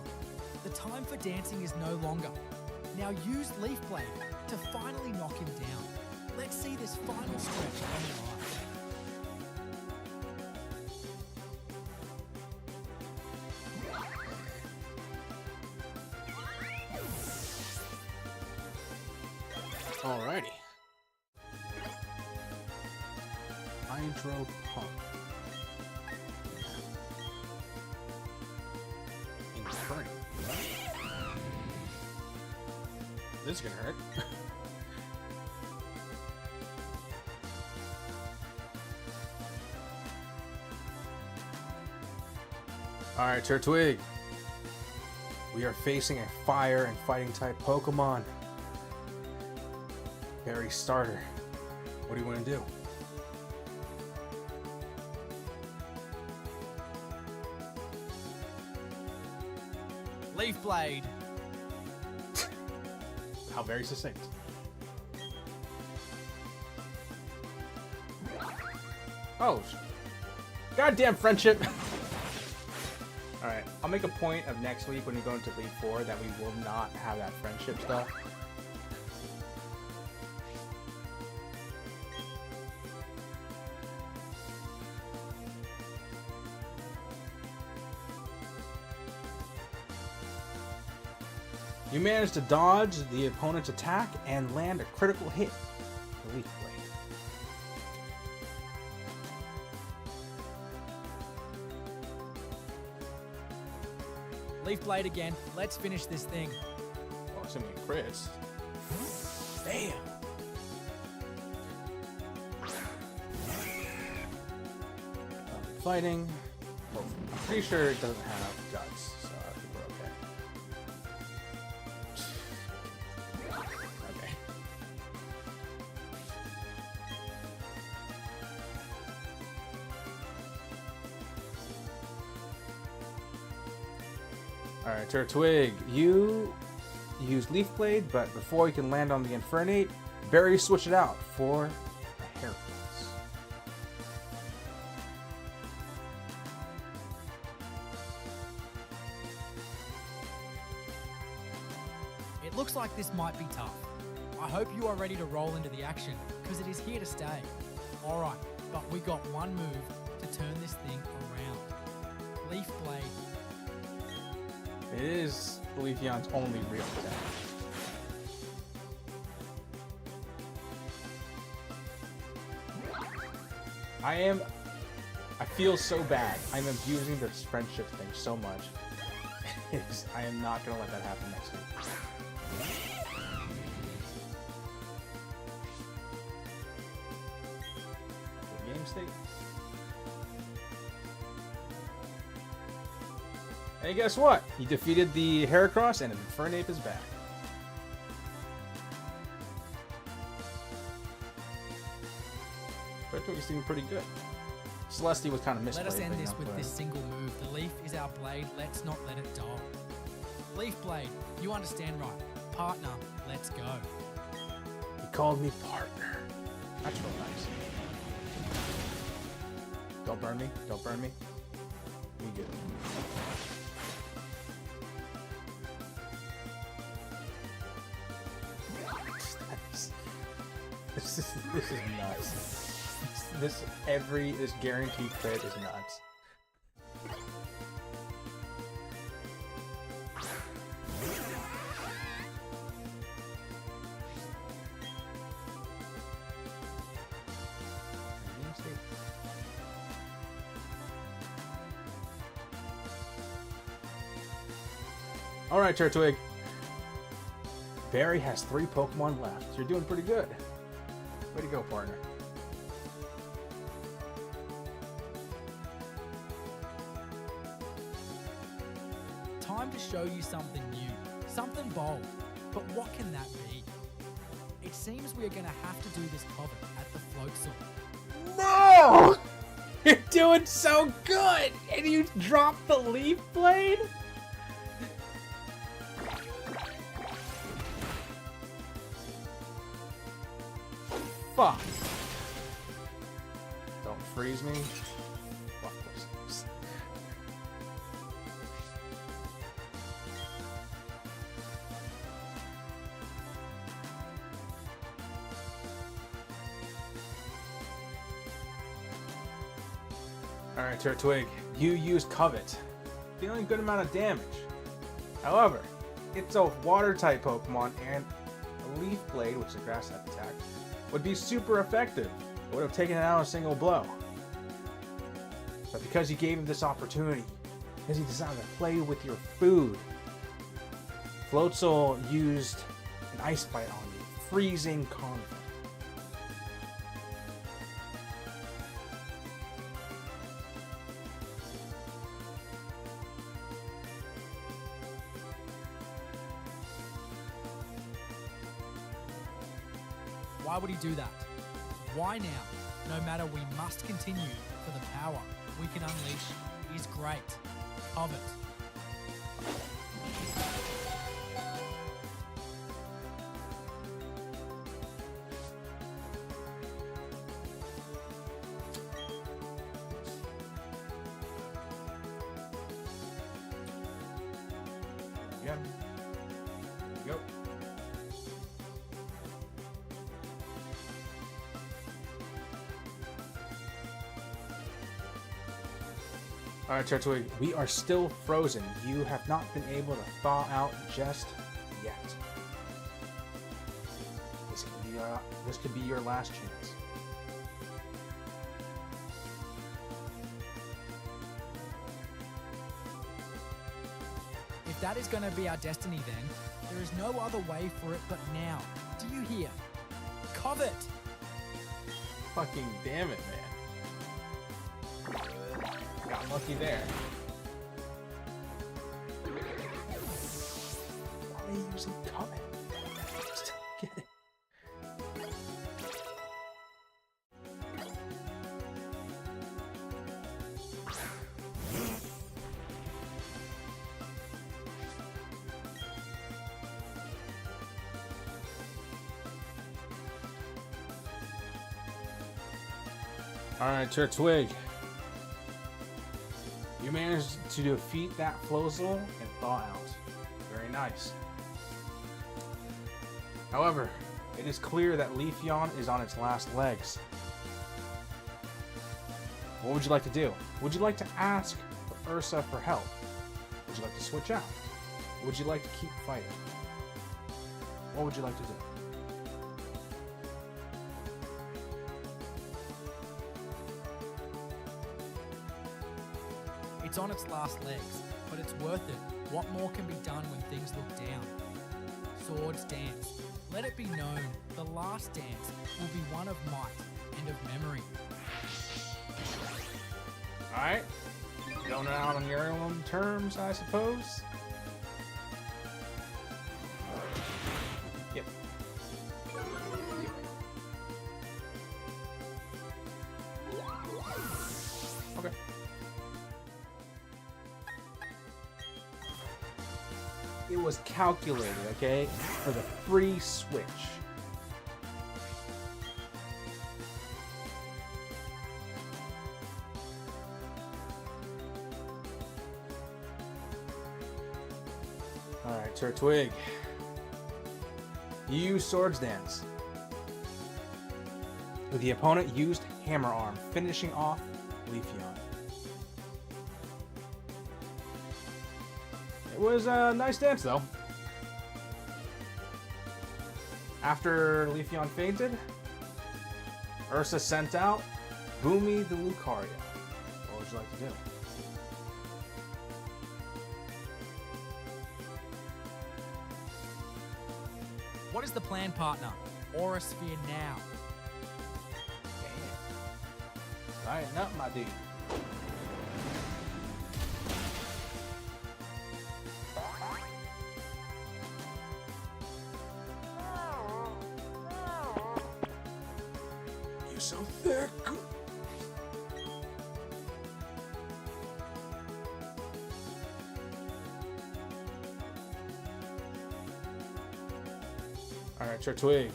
The time for dancing is no longer. Now use Leaf Blade to finally knock him down. Let's see this final stretch on the ice. Alrighty. Hydro Pump. Inferno. This is gonna hurt. Alright, Turtwig. We are facing a fire and fighting type Pokemon. Barry starter. What do you want to do? Leaf Blade. How very succinct. Oh, goddamn friendship. Alright, I'll make a point of next week when we go into League 4 that we will not have that friendship stuff. You managed to dodge the opponent's attack and land a critical hit. The Leaf Blade. Leaf Blade again. Let's finish this thing. Oh, assuming it crits. Damn. Fighting. Well, I'm pretty sure it doesn't have guts, so I think we're okay. Okay. Alright, Turtwig, you use Leaf Blade, but before you can land on the Infernate, Barry switch it out for a Hair Cross. It looks like this might be tough. I hope you are ready to roll into the action, because it is here to stay. Alright, but we got one move to turn this thing around. Leaf Blade. It is Leafeon's only real attack. I feel so bad. I'm abusing this friendship thing so much. I am not going to let that happen next week. Game state. Hey, guess what? He defeated the Heracross and Infernape is back. Turtwig is doing pretty good. Celeste was kind of misplayed. Let us end but, this you know, with but- this single move. The leaf is our blade. Let's not let it die. Leaf Blade, you understand right. Partner, let's go. He called me partner. That's real nice. Don't burn me. Don't burn me. We good. This is nuts. This guaranteed crit is nuts. Alright, Turtwig. Barry has 3 Pokemon left. You're doing pretty good. Way to go, partner. Time to show you something new, something bold. But what can that be? It seems we are going to have to do this cover at the float sword. No! You're doing so good! And you dropped the leaf blade? Fuck. Don't freeze me. Fuck those. Alright, Turtwig, you use Covet, dealing a good amount of damage. However, it's a water-type Pokemon, and a Leaf Blade, which is a grass-type attack, would be super effective. It would have taken it out in a single blow. But because you gave him this opportunity, because he decided to play with your food, Floatzel used an Ice Bite on you, freezing Convent. Why would he do that? Why now? No matter, we must continue, for the power we can unleash is great. Covet. Yeah. There you go. Alright, Turtwig, we are still frozen. You have not been able to thaw out just yet. This could be your last chance. If that is going to be our destiny, then there is no other way for it but now. Do you hear? Covet! Fucking damn it, man. Got lucky there. Why are you using Comet? Just don't get it. Alright, Turtwig. You managed to defeat that Floatzel and thaw out. Very nice. However, it is clear that Leafeon is on its last legs. What would you like to do? Would you like to ask for Ursa for help? Would you like to switch out? Would you like to keep fighting? What would you like to do? It's on its last legs, but it's worth it. What more can be done when things look down? Swords dance. Let it be known, the last dance will be one of might and of memory. Alright. Going out on your own terms, I suppose. Yep. Okay. It was calculated, okay, for the free switch. Alright, Turtwig. You use Swords Dance. The opponent used Hammer Arm, finishing off Leafeon. It was a nice dance, though. After Leafeon fainted, Ursa sent out Boomy the Lucario. What would you like to do? What is the plan, partner? Aura Sphere now. Damn. Lighten up, my dude. You're so thick. Alright, Turtwig.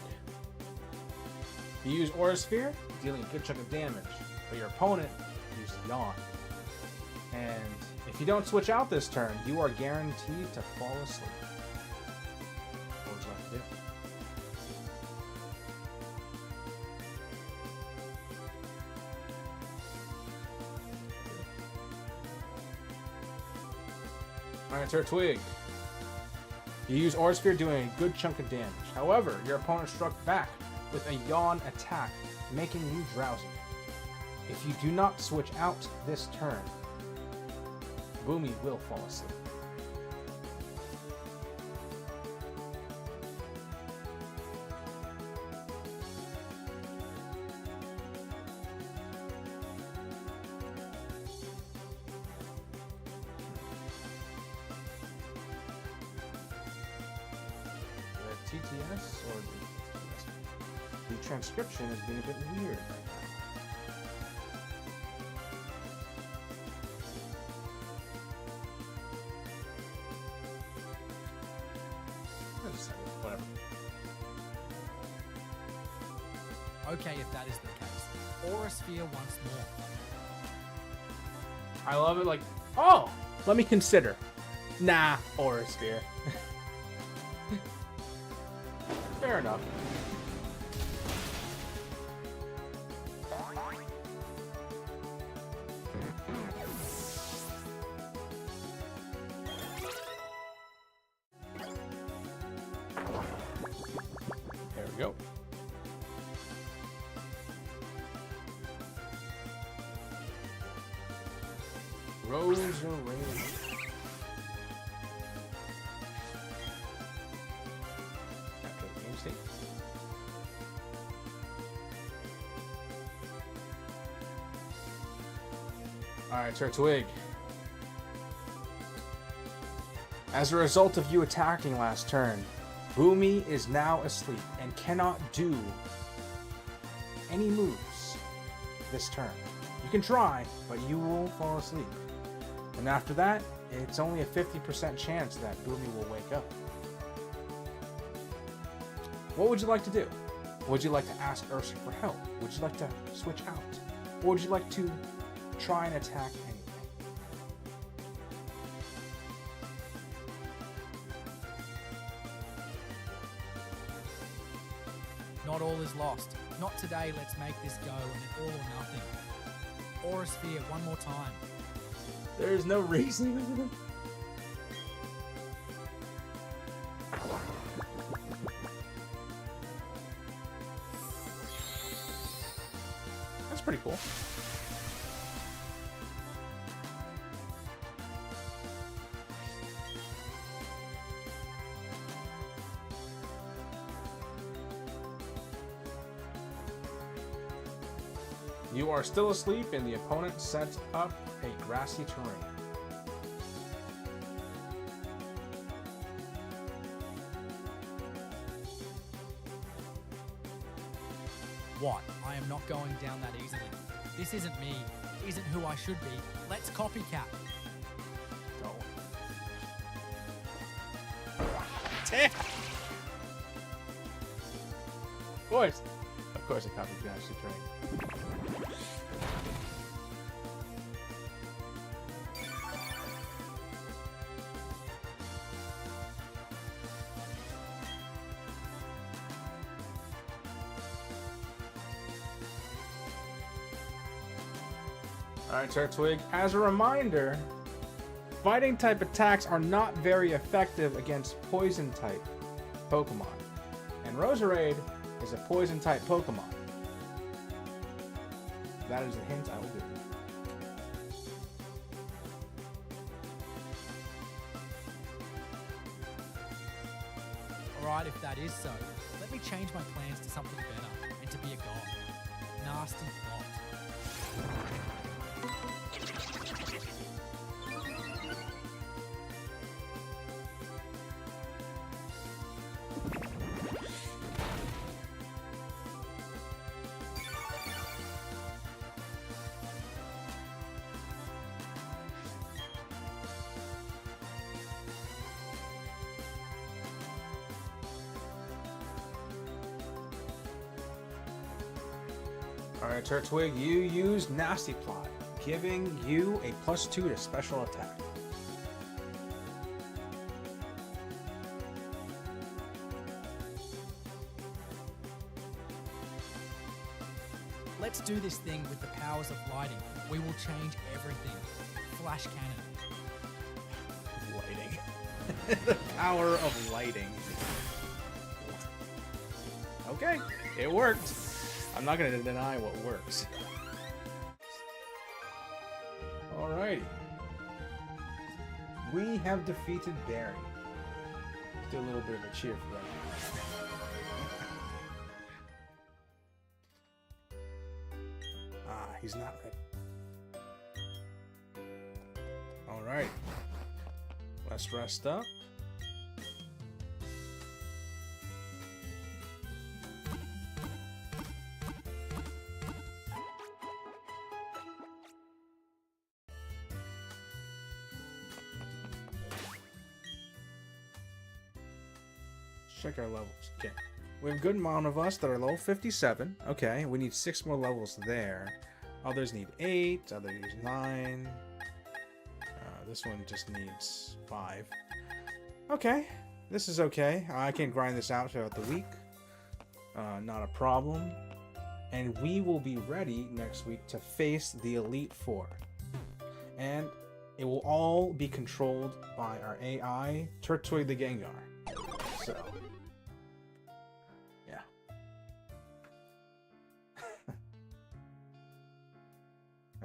You use Aura Sphere, dealing a good chunk of damage, but your opponent uses Yawn. And if you don't switch out this turn, you are guaranteed to fall asleep. What would you like to do? Alright, Turtwig. You use Aura Sphere doing a good chunk of damage. However, your opponent struck back with a Yawn attack, making you drowsy. If you do not switch out this turn, Boomy will fall asleep. The TTS or the transcription is being a bit weird right now. Whatever. Okay, if that is the case. Aura Sphere once more. I love it. Like, oh, let me consider. Nah, Aura Sphere. Fair enough. There we go. Rose or rain? After the game state. Alright, Turtwig. As a result of you attacking last turn, Boomy is now asleep and cannot do any moves this turn. You can try, but you will fall asleep. And after that, it's only a 50% chance that Boomy will wake up. What would you like to do? Would you like to ask Ursa for help? Would you like to switch out? Or would you like to try and attack anyway? Not all is lost. Not today, let's make this go and an all or nothing. Aura Sphere one more time. There's no reason. That's pretty cool. You are still asleep, and the opponent sets up a grassy terrain. What? I am not going down that easily. This isn't me. Isn't who I should be. Let's copycat. Go. Damn. Of course, a copy grassy terrain. Alright, Turtwig, as a reminder, fighting type attacks are not very effective against poison type Pokemon. And Roserade is a poison type Pokemon. That is the hint I will give you. Alright, if that is so, let me change my plans to something better and to be a god. Nasty plot. Alright, Turtwig, you use Nasty Plot, giving you a +2 to special attack. Let's do this thing with the powers of lighting. We will change everything. Flash cannon. Lighting. The power of lighting. Okay, it worked. I'm not going to deny what works. Alrighty. We have defeated Barry. Let's do a little bit of a cheer for that. He's not ready. Alright. Let's rest up. Check our levels. Okay. We have a good amount of us that are level 57. Okay, we need 6 more levels there. Others need 8, others use 9. This one just needs 5. Okay, this is okay. I can grind this out throughout the week. Not a problem. And we will be ready next week to face the Elite Four. And it will all be controlled by our AI, Turtwig the Gengar. So...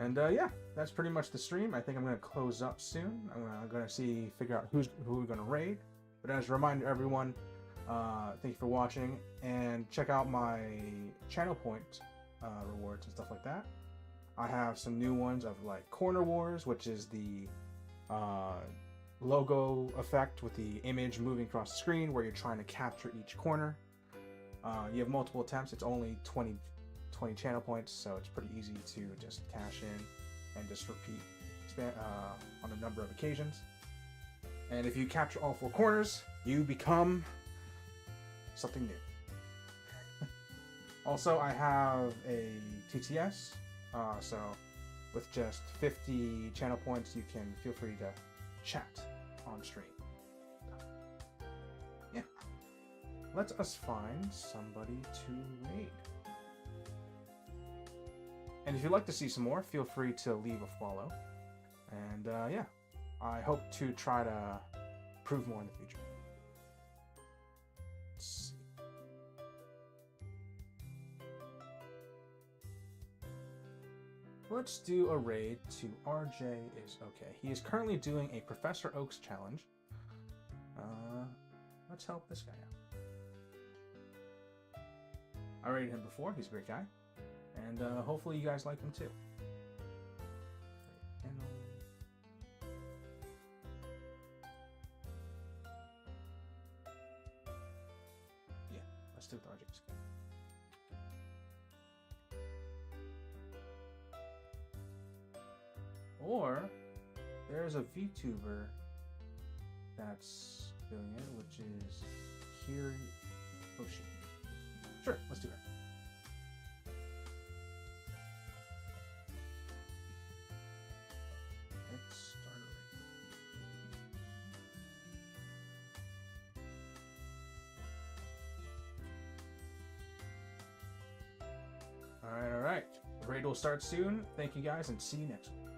And yeah, that's pretty much the stream. I think I'm going to close up soon. I'm going to figure out who we're going to raid. But as a reminder, everyone, thank you for watching, and check out my channel point rewards and stuff like that. I have some new ones of like Corner Wars, which is the logo effect with the image moving across the screen where you're trying to capture each corner. You have multiple attempts. It's only 20 channel points, so it's pretty easy to just cash in and just repeat on a number of occasions. And if you capture all 4 corners, you become something new. Also, I have a TTS, so with just 50 channel points, you can feel free to chat on stream. Yeah. Let us find somebody to raid. And if you'd like to see some more, feel free to leave a follow. And yeah, I hope to try to prove more in the future. Let's see. Let's do a raid to RJ is okay. He is currently doing a Professor Oak's challenge. Let's help this guy out. I raided him before. He's a great guy. And hopefully you guys like him too. Yeah, let's do it with RJ's. Or there's a VTuber that's doing it, which is Kiri Oshi. Sure, let's do her. Alright. The raid will start soon. Thank you guys, and see you next week.